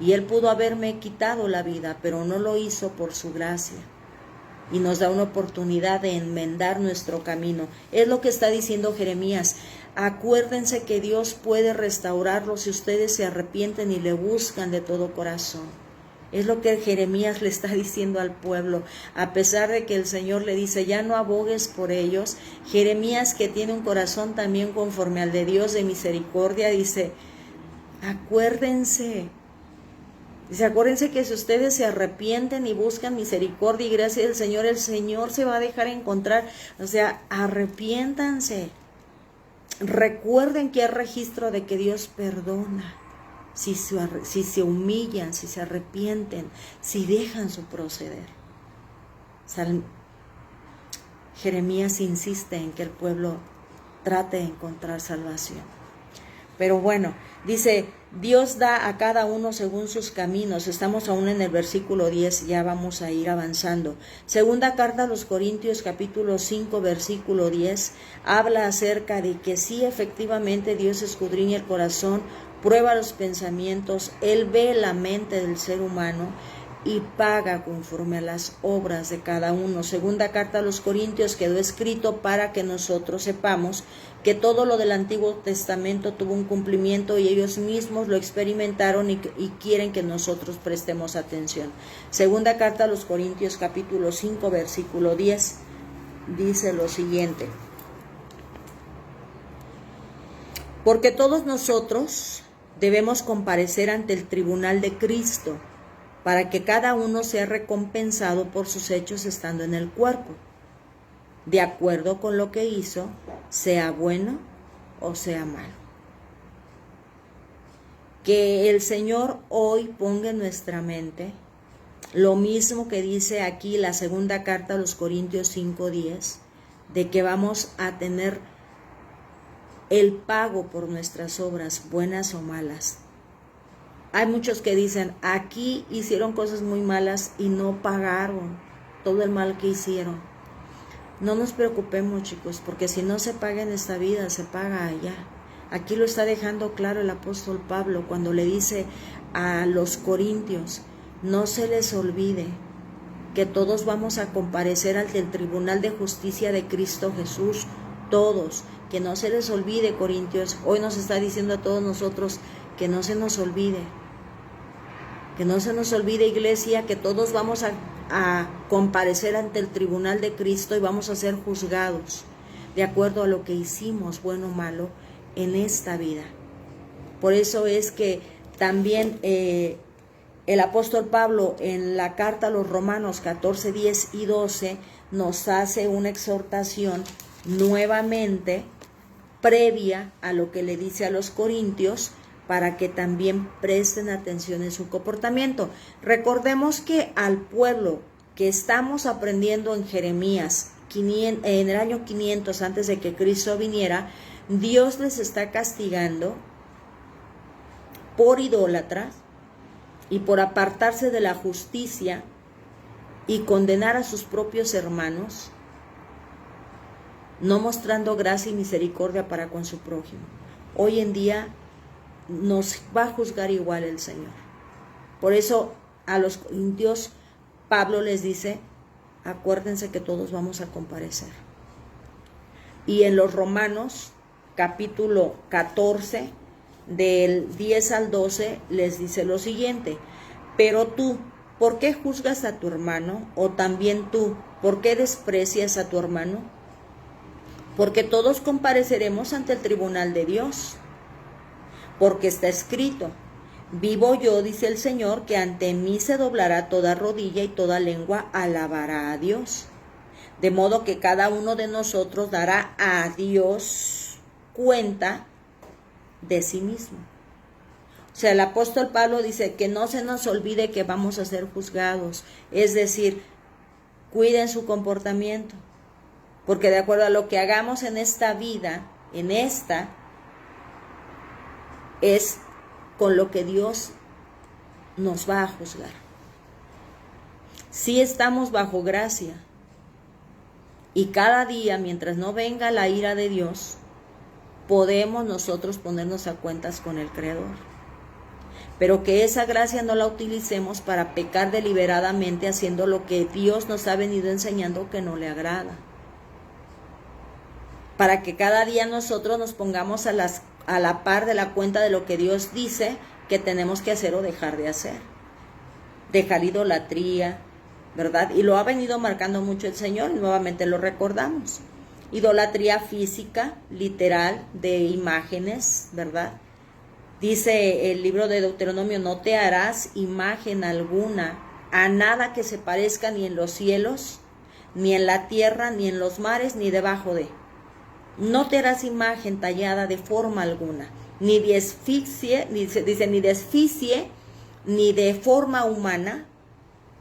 Y él pudo haberme quitado la vida, pero no lo hizo por su gracia. Y nos da una oportunidad de enmendar nuestro camino. Es lo que está diciendo Jeremías. Acuérdense que Dios puede restaurarlos si ustedes se arrepienten y le buscan de todo corazón. Es lo que Jeremías le está diciendo al pueblo. A pesar de que el Señor le dice, ya no abogues por ellos, Jeremías, que tiene un corazón también conforme al de Dios de misericordia, dice, acuérdense. Dice, acuérdense que si ustedes se arrepienten y buscan misericordia y gracia del Señor, el Señor se va a dejar encontrar. O sea, arrepiéntanse. Recuerden que hay registro de que Dios perdona. Si se humillan, si se arrepienten, si dejan su proceder. Jeremías insiste en que el pueblo trate de encontrar salvación. Pero bueno, dice, Dios da a cada uno según sus caminos. Estamos aún en el versículo 10, ya vamos a ir avanzando. Segunda carta a los Corintios, capítulo 5, versículo 10, habla acerca de que sí, efectivamente, Dios escudriña el corazón, prueba los pensamientos, Él ve la mente del ser humano y paga conforme a las obras de cada uno. Segunda carta a los Corintios quedó escrito para que nosotros sepamos que todo lo del Antiguo Testamento tuvo un cumplimiento y ellos mismos lo experimentaron y quieren que nosotros prestemos atención. Segunda carta a los Corintios, capítulo 5, versículo 10, dice lo siguiente. Porque todos nosotros debemos comparecer ante el tribunal de Cristo, para que cada uno sea recompensado por sus hechos estando en el cuerpo, de acuerdo con lo que hizo, sea bueno o sea malo. Que el Señor hoy ponga en nuestra mente lo mismo que dice aquí la segunda carta a los Corintios 5:10, de que vamos a tener el pago por nuestras obras, buenas o malas. Hay muchos que dicen, aquí hicieron cosas muy malas y no pagaron todo el mal que hicieron. No nos preocupemos, chicos, porque si no se paga en esta vida, se paga allá. Aquí lo está dejando claro el apóstol Pablo cuando le dice a los corintios, no se les olvide que todos vamos a comparecer ante el tribunal de justicia de Cristo Jesús, todos. Que no se les olvide, corintios. Hoy nos está diciendo a todos nosotros que no se nos olvide. Que no se nos olvide, iglesia, que todos vamos a comparecer ante el tribunal de Cristo y vamos a ser juzgados de acuerdo a lo que hicimos, bueno o malo, en esta vida. Por eso es que también el apóstol Pablo en la carta a los Romanos 14, 10 y 12 nos hace una exhortación nuevamente previa a lo que le dice a los corintios, para que también presten atención en su comportamiento. Recordemos que al pueblo que estamos aprendiendo en Jeremías, en el año 500 antes de que Cristo viniera, Dios les está castigando por idólatras y por apartarse de la justicia y condenar a sus propios hermanos, no mostrando gracia y misericordia para con su prójimo. Hoy en día nos va a juzgar igual el Señor. Por eso a los corintios Pablo les dice, acuérdense que todos vamos a comparecer. Y en los Romanos capítulo 14 del 10 al 12 les dice lo siguiente: pero tú, ¿por qué juzgas a tu hermano? O también tú, ¿por qué desprecias a tu hermano? Porque todos compareceremos ante el tribunal de Dios. Porque está escrito, vivo yo, dice el Señor, que ante mí se doblará toda rodilla y toda lengua alabará a Dios. De modo que cada uno de nosotros dará a Dios cuenta de sí mismo. O sea, el apóstol Pablo dice que no se nos olvide que vamos a ser juzgados. Es decir, cuiden su comportamiento. Porque de acuerdo a lo que hagamos en esta vida, es con lo que Dios nos va a juzgar. Si estamos bajo gracia y cada día, mientras no venga la ira de Dios, podemos nosotros ponernos a cuentas con el Creador. Pero que esa gracia no la utilicemos para pecar deliberadamente haciendo lo que Dios nos ha venido enseñando que no le agrada. Para que cada día nosotros nos pongamos a la par de la cuenta de lo que Dios dice que tenemos que hacer o dejar de hacer. Dejar idolatría, ¿verdad? Y lo ha venido marcando mucho el Señor y nuevamente lo recordamos. Idolatría física, literal, de imágenes, ¿verdad? Dice el libro de Deuteronomio, no te harás imagen alguna a nada que se parezca ni en los cielos, ni en la tierra, ni en los mares, ni debajo de. No te harás imagen tallada de forma alguna, ni de asfixie, ni de asfixie, ni de forma humana,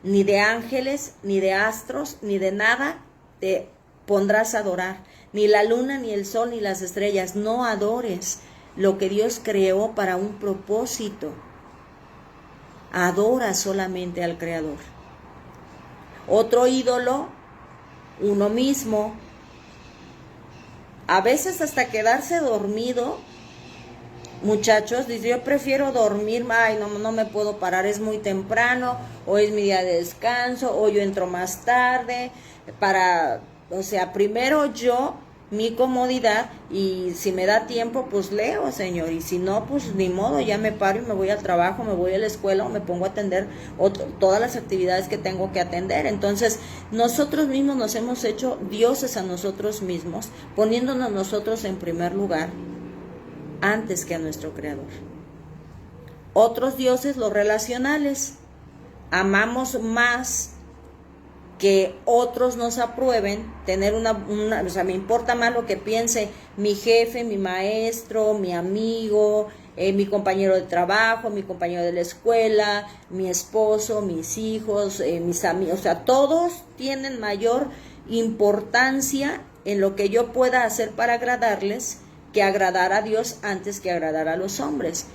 ni de ángeles, ni de astros, ni de nada te pondrás a adorar, ni la luna, ni el sol, ni las estrellas. No adores lo que Dios creó para un propósito. Adora solamente al Creador. Otro ídolo, uno mismo. A veces hasta quedarse dormido, muchachos, dice, yo prefiero dormir, ay, no me puedo parar, es muy temprano, hoy es mi día de descanso, o yo entro más tarde, primero yo, mi comodidad, y si me da tiempo, pues leo, Señor, y si no, pues ni modo, ya me paro y me voy al trabajo, me voy a la escuela o me pongo a atender todas las actividades que tengo que atender. Entonces, nosotros mismos nos hemos hecho dioses a nosotros mismos, poniéndonos nosotros en primer lugar, antes que a nuestro Creador. Otros dioses, los relacionales, amamos más que otros nos aprueben, tener me importa más lo que piense mi jefe, mi maestro, mi amigo, mi compañero de trabajo, mi compañero de la escuela, mi esposo, mis hijos, mis amigos, todos tienen mayor importancia en lo que yo pueda hacer para agradarles, que agradar a Dios antes que agradar a los hombres.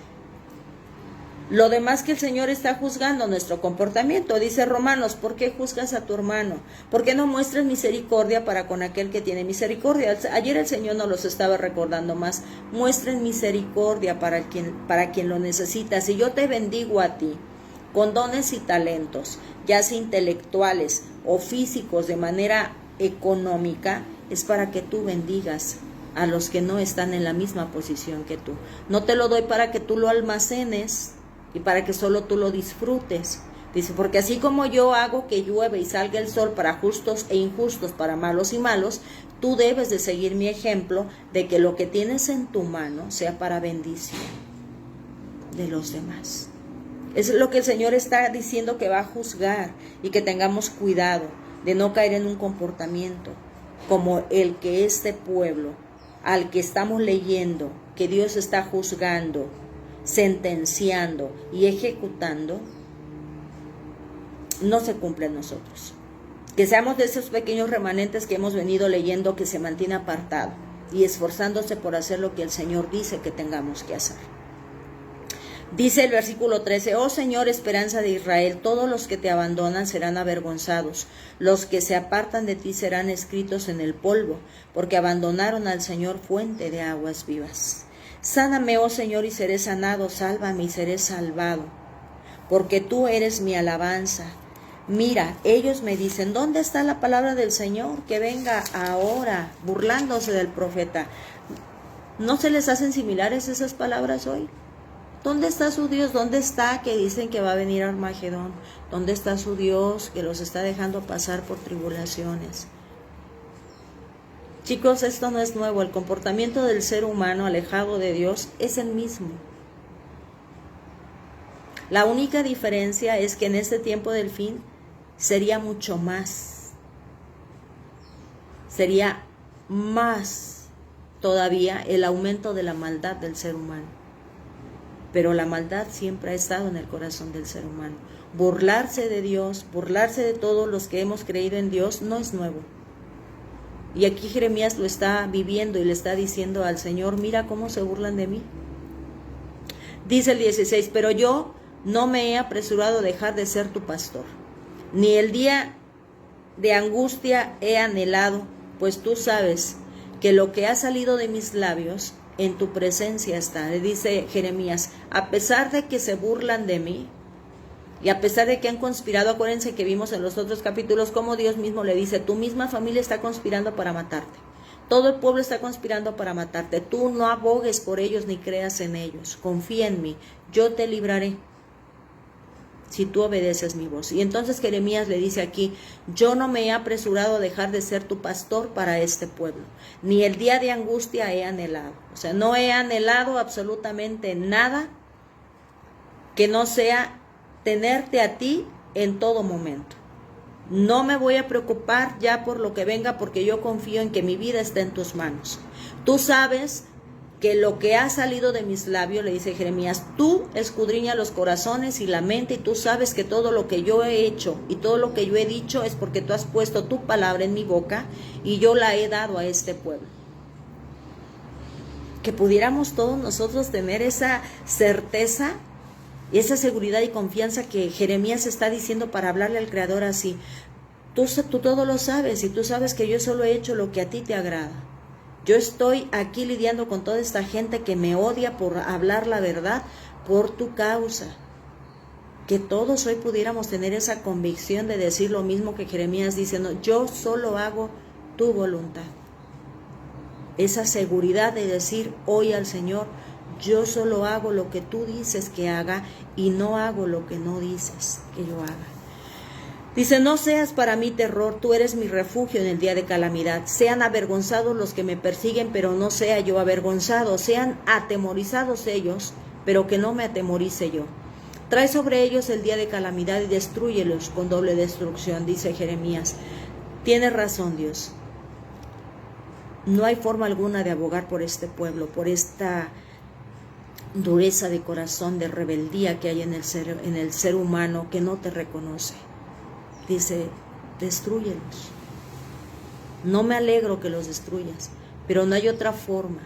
Lo demás que el Señor está juzgando nuestro comportamiento. Dice Romanos, ¿por qué juzgas a tu hermano? ¿Por qué no muestras misericordia para con aquel que tiene misericordia? Ayer el Señor nos los estaba recordando más. Muestren misericordia para quien lo necesita. Si yo te bendigo a ti con dones y talentos, ya sea intelectuales o físicos de manera económica, es para que tú bendigas a los que no están en la misma posición que tú. No te lo doy para que tú lo almacenes y para que solo tú lo disfrutes. Dice, porque así como yo hago que llueve y salga el sol para justos e injustos, para malos y malos, tú debes de seguir mi ejemplo de que lo que tienes en tu mano sea para bendición de los demás. Es lo que el Señor está diciendo que va a juzgar, y que tengamos cuidado de no caer en un comportamiento como el que este pueblo, al que estamos leyendo, que Dios está juzgando, sentenciando y ejecutando, no se cumple en nosotros. Que seamos de esos pequeños remanentes que hemos venido leyendo, que se mantiene apartado y esforzándose por hacer lo que el Señor dice que tengamos que hacer. Dice el versículo 13, oh Señor, esperanza de Israel, todos los que te abandonan serán avergonzados, los que se apartan de ti serán escritos en el polvo, porque abandonaron al Señor, fuente de aguas vivas. Sáname, oh Señor, y seré sanado, sálvame y seré salvado, porque tú eres mi alabanza. Mira, ellos me dicen, ¿dónde está la palabra del Señor? Que venga ahora, burlándose del profeta. ¿No se les hacen similares esas palabras hoy? ¿Dónde está su Dios? ¿Dónde está que dicen que va a venir Armagedón? ¿Dónde está su Dios que los está dejando pasar por tribulaciones? Chicos, esto no es nuevo. El comportamiento del ser humano alejado de Dios es el mismo. La única diferencia es que en este tiempo del fin sería mucho más. Sería más todavía el aumento de la maldad del ser humano. Pero la maldad siempre ha estado en el corazón del ser humano. Burlarse de Dios, burlarse de todos los que hemos creído en Dios, no es nuevo. Y aquí Jeremías lo está viviendo y le está diciendo al Señor, mira cómo se burlan de mí. Dice el 16, pero yo no me he apresurado a dejar de ser tu pastor, ni el día de angustia he anhelado, pues tú sabes que lo que ha salido de mis labios en tu presencia está. Le dice Jeremías, a pesar de que se burlan de mí, y a pesar de que han conspirado, acuérdense que vimos en los otros capítulos cómo Dios mismo le dice, tu misma familia está conspirando para matarte. Todo el pueblo está conspirando para matarte. Tú no abogues por ellos ni creas en ellos. Confía en mí, yo te libraré si tú obedeces mi voz. Y entonces Jeremías le dice aquí, yo no me he apresurado a dejar de ser tu pastor para este pueblo, ni el día de angustia he anhelado. O sea, no he anhelado absolutamente nada que no sea tenerte a ti en todo momento. No me voy a preocupar ya por lo que venga, porque yo confío en que mi vida está en tus manos. Tú sabes que lo que ha salido de mis labios, le dice Jeremías, tú escudriñas los corazones y la mente, y tú sabes que todo lo que yo he hecho y todo lo que yo he dicho es porque tú has puesto tu palabra en mi boca y yo la he dado a este pueblo. Que pudiéramos todos nosotros tener esa certeza y esa seguridad y confianza que Jeremías está diciendo para hablarle al Creador así. Tú todo lo sabes, y tú sabes que yo solo he hecho lo que a ti te agrada. Yo estoy aquí lidiando con toda esta gente que me odia por hablar la verdad por tu causa. Que todos hoy pudiéramos tener esa convicción de decir lo mismo que Jeremías diciendo, yo solo hago tu voluntad. Esa seguridad de decir hoy al Señor, yo solo hago lo que tú dices que haga y no hago lo que no dices que yo haga. Dice, no seas para mí terror, tú eres mi refugio en el día de calamidad. Sean avergonzados los que me persiguen, pero no sea yo avergonzado. Sean atemorizados ellos, pero que no me atemorice yo. Trae sobre ellos el día de calamidad y destrúyelos con doble destrucción, dice Jeremías. Tiene razón Dios. No hay forma alguna de abogar por este pueblo, por esta dureza de corazón, de rebeldía que hay en el ser humano que no te reconoce. Dice, destrúyelos. No me alegro que los destruyas, pero no hay otra forma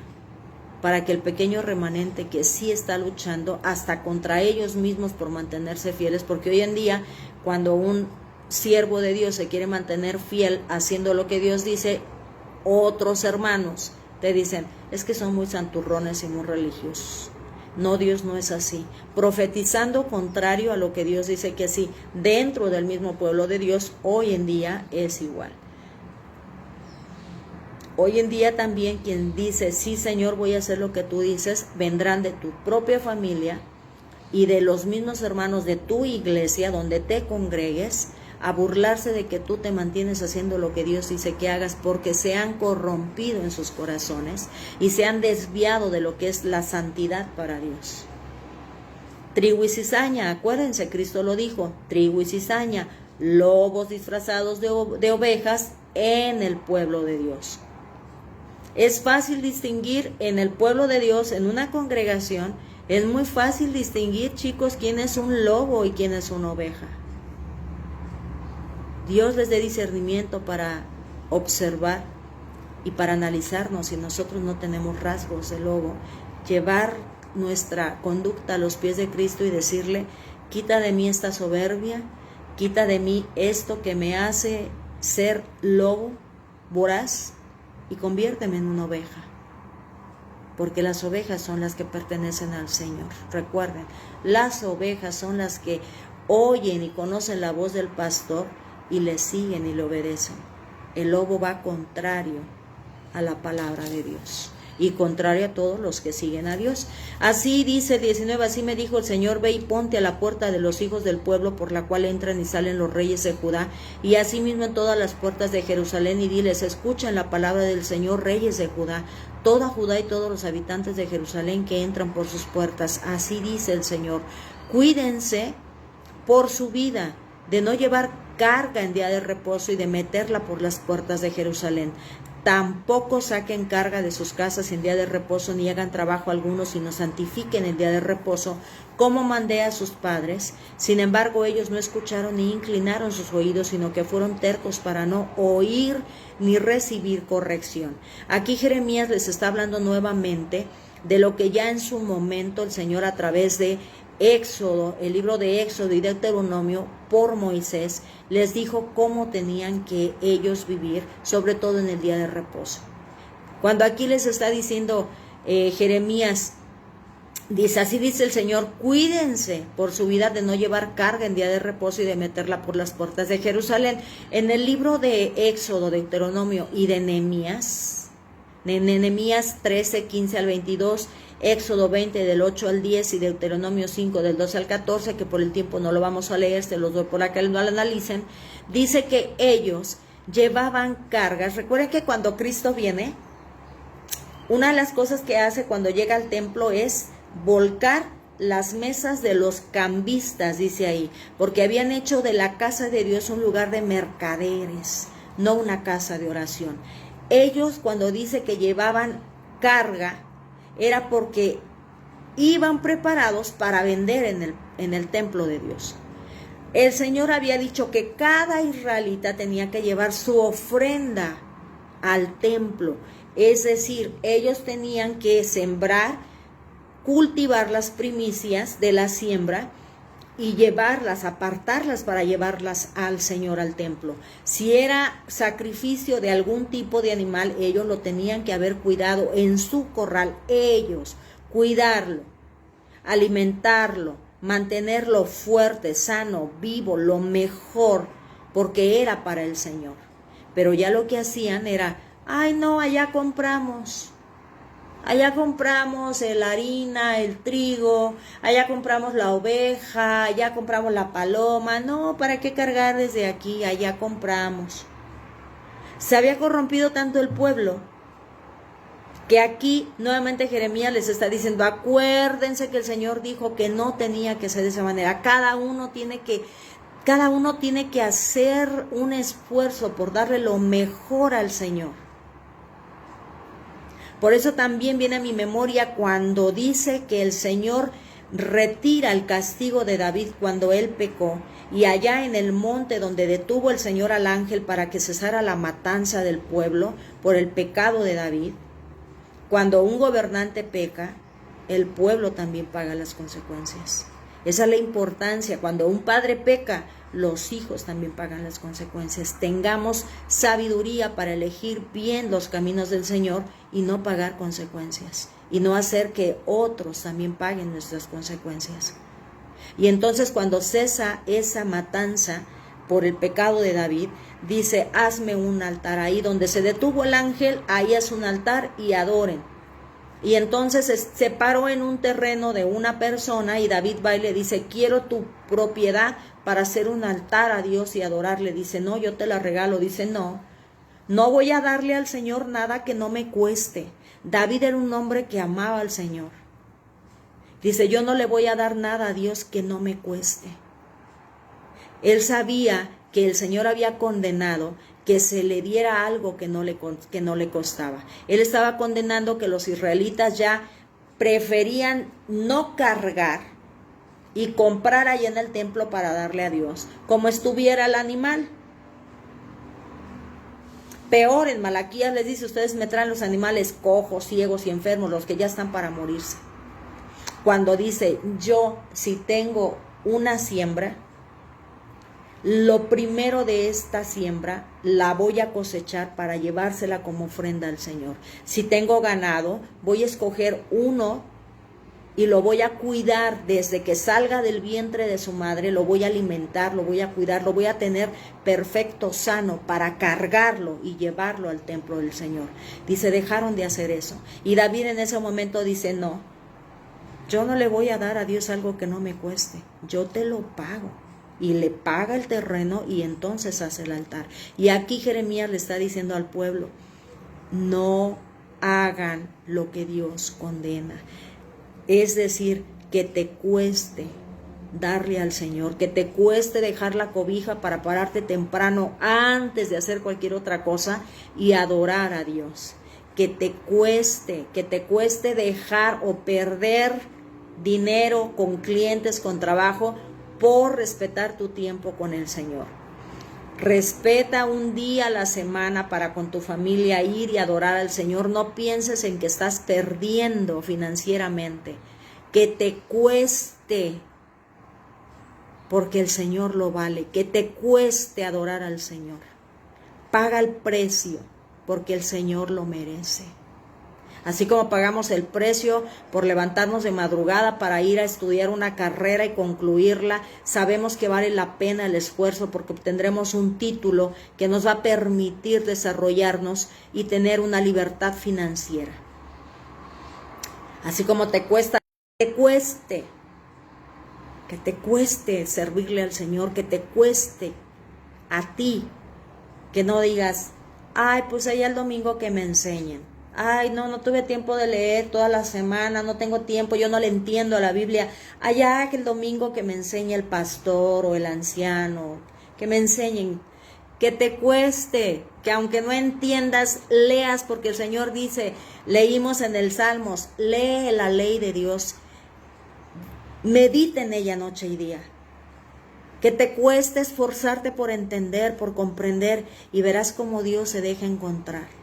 para que el pequeño remanente que sí está luchando hasta contra ellos mismos por mantenerse fieles, porque hoy en día cuando un siervo de Dios se quiere mantener fiel haciendo lo que Dios dice, otros hermanos te dicen, es que son muy santurrones y muy religiosos. No, Dios no es así. Profetizando contrario a lo que Dios dice que sí, dentro del mismo pueblo de Dios, hoy en día es igual. Hoy en día también quien dice, sí Señor, voy a hacer lo que tú dices, vendrán de tu propia familia y de los mismos hermanos de tu iglesia donde te congregues, a burlarse de que tú te mantienes haciendo lo que Dios dice que hagas, porque se han corrompido en sus corazones y se han desviado de lo que es la santidad para Dios. Trigo y cizaña, acuérdense, Cristo lo dijo, trigo y cizaña, lobos disfrazados de ovejas en el pueblo de Dios. Es fácil distinguir en el pueblo de Dios, en una congregación, es muy fácil distinguir, chicos, quién es un lobo y quién es una oveja. Dios les dé discernimiento para observar y para analizarnos si nosotros no tenemos rasgos de lobo, llevar nuestra conducta a los pies de Cristo y decirle: quita de mí esta soberbia, quita de mí esto que me hace ser lobo voraz y conviérteme en una oveja, porque las ovejas son las que pertenecen al Señor. Recuerden, las ovejas son las que oyen y conocen la voz del pastor y le siguen y le obedecen. El lobo va contrario a la palabra de Dios y contrario a todos los que siguen a Dios. Así dice el 19, así me dijo el Señor: ve y ponte a la puerta de los hijos del pueblo, por la cual entran y salen los reyes de Judá, y asimismo en todas las puertas de Jerusalén, y diles: escuchen la palabra del Señor, reyes de Judá, toda Judá y todos los habitantes de Jerusalén que entran por sus puertas. Así dice el Señor: cuídense por su vida de no llevar carga en día de reposo y de meterla por las puertas de Jerusalén. Tampoco saquen carga de sus casas en día de reposo, ni hagan trabajo alguno, sino santifiquen el día de reposo, como mandé a sus padres. Sin embargo, ellos no escucharon ni inclinaron sus oídos, sino que fueron tercos para no oír ni recibir corrección. Aquí Jeremías les está hablando nuevamente de lo que ya en su momento el Señor, a través de Éxodo, el libro de Éxodo y Deuteronomio, por Moisés, les dijo cómo tenían que ellos vivir, sobre todo en el día de reposo. Cuando aquí les está diciendo Jeremías, dice: así dice el Señor, cuídense por su vida de no llevar carga en día de reposo y de meterla por las puertas de Jerusalén. En el libro de Éxodo, Deuteronomio y de Nehemías, 13, 15 al 22, Éxodo 20 del 8 al 10 y Deuteronomio 5 del 12 al 14, que por el tiempo no lo vamos a leer, se los doy por acá, no lo analicen. Dice que ellos llevaban cargas. Recuerden que cuando Cristo viene, una de las cosas que hace cuando llega al templo es volcar las mesas de los cambistas, dice ahí, porque habían hecho de la casa de Dios un lugar de mercaderes, no una casa de oración. Ellos, cuando dice que llevaban carga, era porque iban preparados para vender en el templo de Dios. El Señor había dicho que cada israelita tenía que llevar su ofrenda al templo. Es decir, ellos tenían que sembrar, cultivar las primicias de la siembra y llevarlas, apartarlas para llevarlas al Señor, al templo. Si era sacrificio de algún tipo de animal, ellos lo tenían que haber cuidado en su corral, ellos, cuidarlo, alimentarlo, mantenerlo fuerte, sano, vivo, lo mejor, porque era para el Señor. Pero ya lo que hacían era: ay no, allá compramos la harina, el trigo, allá compramos la oveja, allá compramos la paloma. No, ¿para qué cargar desde aquí? Allá compramos. Se había corrompido tanto el pueblo que aquí nuevamente Jeremías les está diciendo: acuérdense que el Señor dijo que no tenía que ser de esa manera. Cada uno tiene que hacer un esfuerzo por darle lo mejor al Señor. Por eso también viene a mi memoria cuando dice que el Señor retira el castigo de David cuando él pecó, y allá en el monte donde detuvo el Señor al ángel para que cesara la matanza del pueblo por el pecado de David. Cuando un gobernante peca, el pueblo también paga las consecuencias. Esa es la importancia. Cuando un padre peca, los hijos también pagan las consecuencias. Tengamos sabiduría para elegir bien los caminos del Señor y no pagar consecuencias, y no hacer que otros también paguen nuestras consecuencias. Y entonces, cuando cesa esa matanza por el pecado de David, dice: hazme un altar. Ahí donde se detuvo el ángel, ahí es un altar y adoren. Y entonces se paró en un terreno de una persona, y David va y le dice: quiero tu propiedad para hacer un altar a Dios y adorarle. Dice: no, yo te la regalo. Dice: no voy a darle al Señor nada que no me cueste. David era un hombre que amaba al Señor, Dice, yo no le voy a dar nada a Dios que no me cueste. Él sabía que el Señor había condenado que se le diera algo que no le costaba. Él estaba condenando que los israelitas ya preferían no cargar y comprar allá en el templo para darle a Dios, como estuviera el animal. Peor, en Malaquías les dice, ustedes me traen los animales cojos, ciegos y enfermos, los que ya están para morirse. Cuando dice, yo si tengo una siembra, lo primero de esta siembra la voy a cosechar para llevársela como ofrenda al Señor. Si tengo ganado, voy a escoger uno y lo voy a cuidar desde que salga del vientre de su madre, lo voy a alimentar, lo voy a cuidar, lo voy a tener perfecto, sano, para cargarlo y llevarlo al templo del Señor. Dice, dejaron de hacer eso. Y David en ese momento dice, no, yo no le voy a dar a Dios algo que no me cueste, yo te lo pago. Y le paga el terreno y entonces hace el altar. Y aquí Jeremías le está diciendo al pueblo, no hagan lo que Dios condena. Es decir, que te cueste darle al Señor, que te cueste dejar la cobija para pararte temprano antes de hacer cualquier otra cosa y adorar a Dios. Que te cueste dejar o perder dinero con clientes, con trabajo, por respetar tu tiempo con el Señor. Respeta un día a la semana para con tu familia ir y adorar al Señor. No pienses en que estás perdiendo financieramente. Que te cueste, porque el Señor lo vale. Que te cueste adorar al Señor. Paga el precio, porque el Señor lo merece. Así como pagamos el precio por levantarnos de madrugada para ir a estudiar una carrera y concluirla, sabemos que vale la pena el esfuerzo porque obtendremos un título que nos va a permitir desarrollarnos y tener una libertad financiera. Así como te cuesta, que te cueste servirle al Señor, que te cueste a ti, que no digas, ay, pues allá el domingo que me enseñen. Ay, no tuve tiempo de leer toda la semana, no tengo tiempo, yo no le entiendo a la Biblia. Allá que el domingo que me enseñe el pastor o el anciano, que me enseñen, que te cueste, que aunque no entiendas, leas, porque el Señor dice, leímos en el Salmos, lee la ley de Dios, medita en ella noche y día. Que te cueste esforzarte por entender, por comprender, y verás cómo Dios se deja encontrar.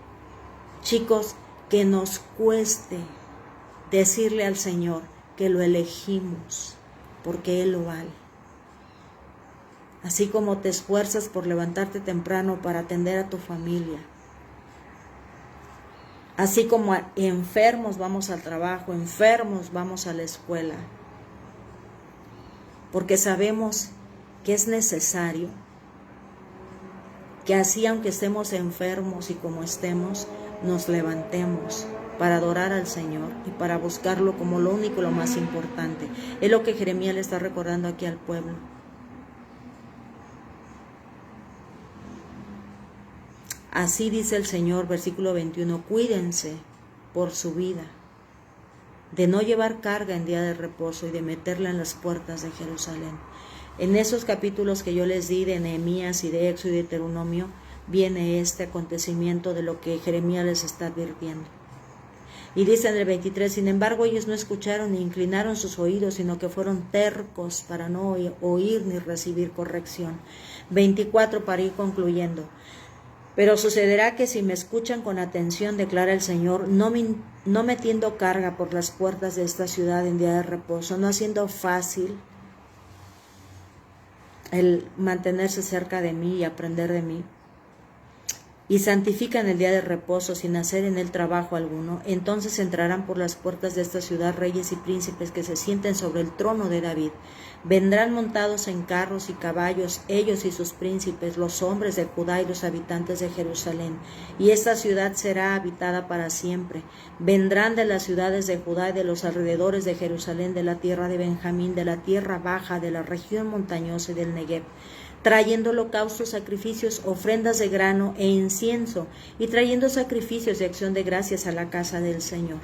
Chicos, que nos cueste decirle al Señor que lo elegimos, porque Él lo vale. Así como te esfuerzas por levantarte temprano para atender a tu familia. Así como enfermos vamos al trabajo, enfermos vamos a la escuela. Porque sabemos que es necesario que así, aunque estemos enfermos y como estemos, nos levantemos para adorar al Señor y para buscarlo como lo único, lo más importante. Es lo que Jeremías le está recordando aquí al pueblo. Así dice el Señor, versículo 21, cuídense por su vida, de no llevar carga en día de reposo y de meterla en las puertas de Jerusalén. En esos capítulos que yo les di de Nehemías y de Éxodo y Deuteronomio, viene este acontecimiento de lo que Jeremías les está advirtiendo. Y dice en el 23, sin embargo ellos no escucharon ni inclinaron sus oídos, sino que fueron tercos para no oír ni recibir corrección. 24, para ir concluyendo. Pero sucederá que si me escuchan con atención, declara el Señor, no metiendo carga por las puertas de esta ciudad en día de reposo, no haciendo fácil el mantenerse cerca de mí y aprender de mí, y santifican el día de reposo sin hacer en él trabajo alguno, entonces entrarán por las puertas de esta ciudad reyes y príncipes que se sienten sobre el trono de David. Vendrán montados en carros y caballos, ellos y sus príncipes, los hombres de Judá y los habitantes de Jerusalén, y esta ciudad será habitada para siempre. Vendrán de las ciudades de Judá y de los alrededores de Jerusalén, de la tierra de Benjamín, de la tierra baja, de la región montañosa y del Negev, trayendo holocaustos, sacrificios, ofrendas de grano e incienso, y trayendo sacrificios de acción de gracias a la casa del Señor.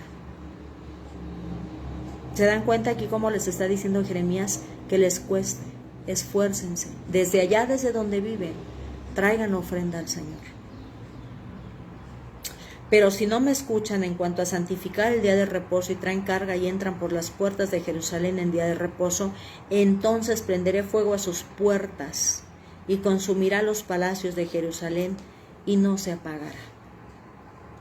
¿Se dan cuenta aquí cómo les está diciendo Jeremías que les cueste? Esfuércense. Desde allá, desde donde viven, traigan ofrenda al Señor. Pero si no me escuchan en cuanto a santificar el día de reposo y traen carga y entran por las puertas de Jerusalén en día de reposo, entonces prenderé fuego a sus puertas y consumirá los palacios de Jerusalén y no se apagará.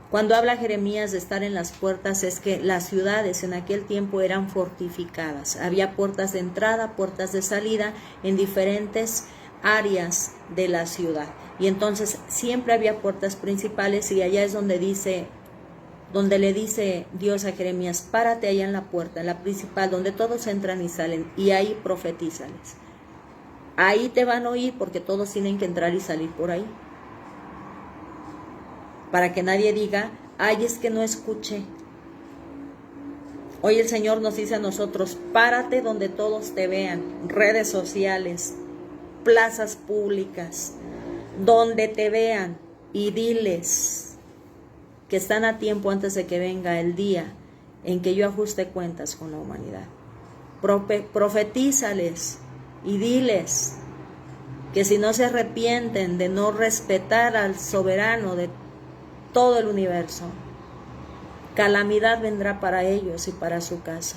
Cuando habla Jeremías de estar en las puertas, es que las ciudades en aquel tiempo eran fortificadas. Había puertas de entrada, puertas de salida en diferentes áreas de la ciudad. Y entonces siempre había puertas principales, y allá es donde le dice Dios a Jeremías: párate allá en la puerta, en la principal, donde todos entran y salen, y ahí profetízales. Ahí te van a oír, porque todos tienen que entrar y salir por ahí. Para que nadie diga: ay, es que no escuché. Hoy el Señor nos dice a nosotros: párate donde todos te vean, redes sociales, plazas públicas, donde te vean, y diles que están a tiempo antes de que venga el día en que yo ajuste cuentas con la humanidad. Profetízales y diles que si no se arrepienten de no respetar al soberano de todo el universo, calamidad vendrá para ellos y para su casa.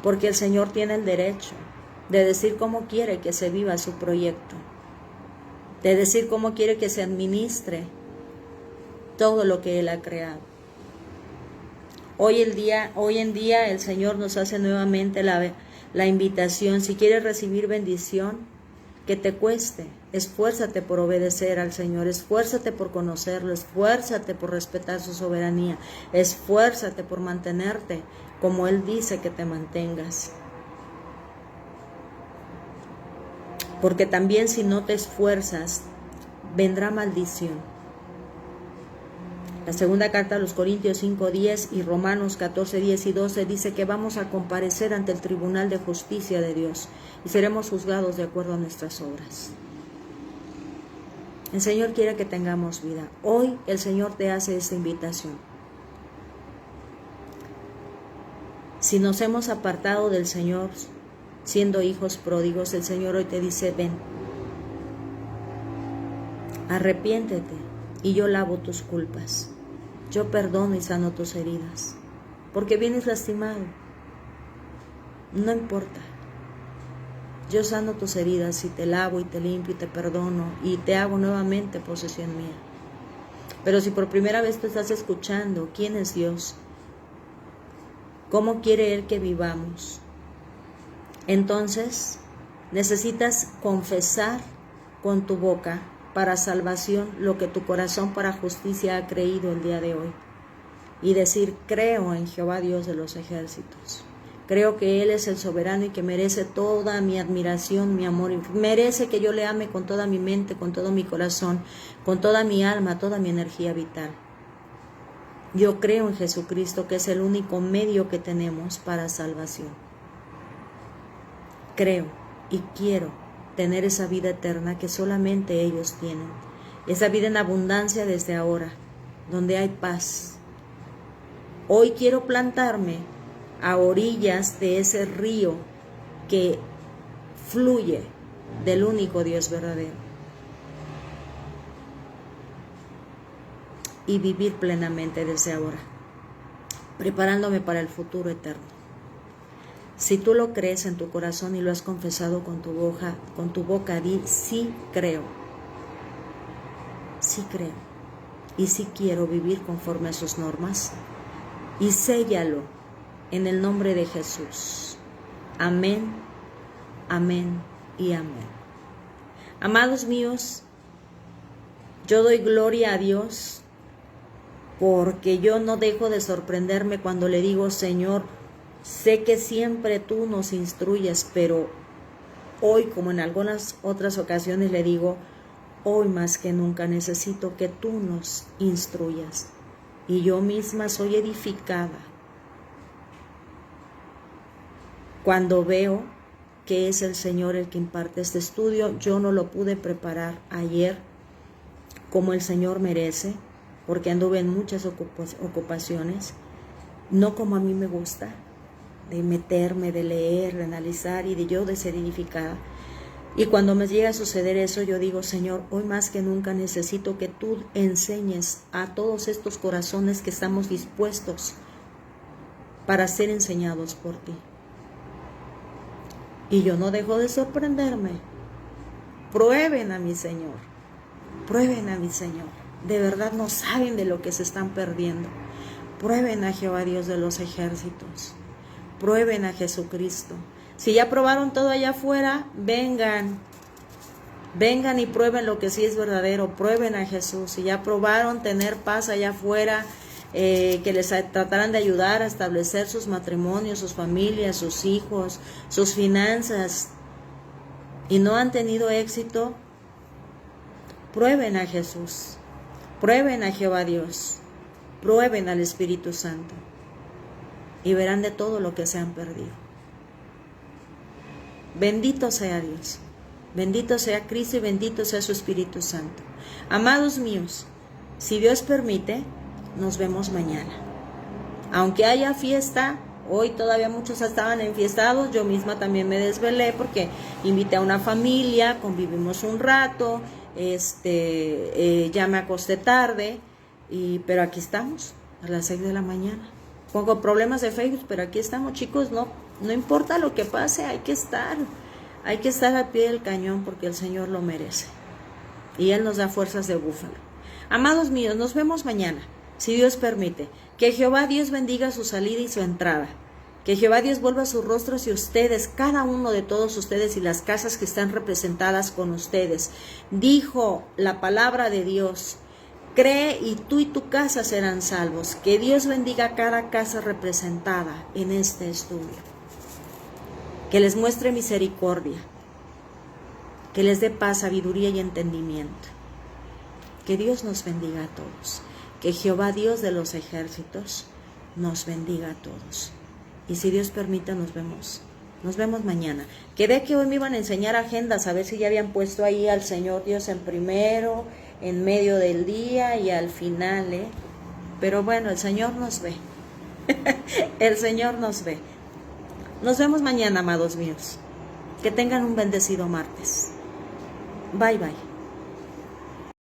Porque el Señor tiene el derecho de decir cómo quiere que se viva su proyecto, de decir cómo quiere que se administre todo lo que Él ha creado. Hoy en día el Señor nos hace nuevamente la invitación: si quieres recibir bendición, que te cueste, esfuérzate por obedecer al Señor, esfuérzate por conocerlo, esfuérzate por respetar su soberanía, esfuérzate por mantenerte como Él dice que te mantengas. Porque también si no te esfuerzas, vendrá maldición. La segunda carta a los Corintios 5:10 y Romanos 14:10 y 12 dice que vamos a comparecer ante el tribunal de justicia de Dios y seremos juzgados de acuerdo a nuestras obras. El Señor quiere que tengamos vida. Hoy el Señor te hace esta invitación. Si nos hemos apartado del Señor siendo hijos pródigos, el Señor hoy te dice: ven, arrepiéntete y yo lavo tus culpas. Yo perdono y sano tus heridas, porque vienes lastimado. No importa. Yo sano tus heridas y te lavo y te limpio y te perdono y te hago nuevamente posesión mía. Pero si por primera vez te estás escuchando quién es Dios, cómo quiere Él que vivamos, entonces necesitas confesar con tu boca para salvación lo que tu corazón para justicia ha creído el día de hoy, y decir: creo en Jehová Dios de los ejércitos, creo que Él es el soberano y que merece toda mi admiración, mi amor, y merece que yo le ame con toda mi mente, con todo mi corazón, con toda mi alma, toda mi energía vital. Yo creo en Jesucristo, que es el único medio que tenemos para salvación. Creo y quiero tener esa vida eterna que solamente ellos tienen, esa vida en abundancia desde ahora, donde hay paz. Hoy quiero plantarme a orillas de ese río que fluye del único Dios verdadero y vivir plenamente desde ahora, preparándome para el futuro eterno. Si tú lo crees en tu corazón y lo has confesado con tu boca, di: sí creo, sí creo y sí quiero vivir conforme a sus normas, y séllalo en el nombre de Jesús. Amén, amén y amén. Amados míos, yo doy gloria a Dios porque yo no dejo de sorprenderme cuando le digo: Señor, sé que siempre tú nos instruyes, pero hoy, como en algunas otras ocasiones, le digo: hoy más que nunca necesito que tú nos instruyas. Y yo misma soy edificada cuando veo que es el Señor el que imparte este estudio. Yo no lo pude preparar ayer como el Señor merece, porque anduve en muchas ocupaciones, no como a mí me gusta. de meterme, de leer, de analizar y de yo de ser edificada. Y cuando me llega a suceder eso, yo digo, Señor, hoy más que nunca necesito que tú enseñes a todos estos corazones que estamos dispuestos para ser enseñados por ti. Y yo no dejo de sorprenderme. Prueben a mi Señor. Prueben a mi Señor. De verdad no saben de lo que se están perdiendo. Prueben a Jehová Dios de los ejércitos. Prueben a Jesucristo. Si ya probaron todo allá afuera, vengan. Vengan y prueben lo que sí es verdadero. Prueben a Jesús. Si ya probaron tener paz allá afuera, que les tratarán de ayudar a establecer sus matrimonios, sus familias, sus hijos, sus finanzas, y no han tenido éxito, prueben a Jesús. Prueben a Jehová Dios. Prueben al Espíritu Santo. Y verán de todo lo que se han perdido. Bendito sea Dios. Bendito sea Cristo y bendito sea su Espíritu Santo. Amados míos, si Dios permite, nos vemos mañana. Aunque haya fiesta, hoy todavía muchos estaban enfiestados, yo misma también me desvelé porque invité a una familia, convivimos un rato, ya me acosté tarde, pero aquí estamos, a las 6 de la mañana. Pongo problemas de Facebook, pero aquí estamos, chicos, no importa lo que pase, hay que estar al pie del cañón porque el Señor lo merece. Y Él nos da fuerzas de búfalo. Amados míos, nos vemos mañana, si Dios permite. Que Jehová Dios bendiga su salida y su entrada. Que Jehová Dios vuelva su rostro hacia ustedes, cada uno de todos ustedes y las casas que están representadas con ustedes. Dijo la palabra de Dios: cree y tú y tu casa serán salvos. Que Dios bendiga cada casa representada en este estudio. Que les muestre misericordia. Que les dé paz, sabiduría y entendimiento. Que Dios nos bendiga a todos. Que Jehová Dios de los ejércitos nos bendiga a todos. Y si Dios permite, nos vemos mañana. Quedé que hoy me iban a enseñar agendas, a ver si ya habían puesto ahí al Señor Dios en primero, en medio del día y al final, Pero bueno, el Señor nos ve. El Señor nos ve. Nos vemos mañana, amados míos. Que tengan un bendecido martes. Bye, bye.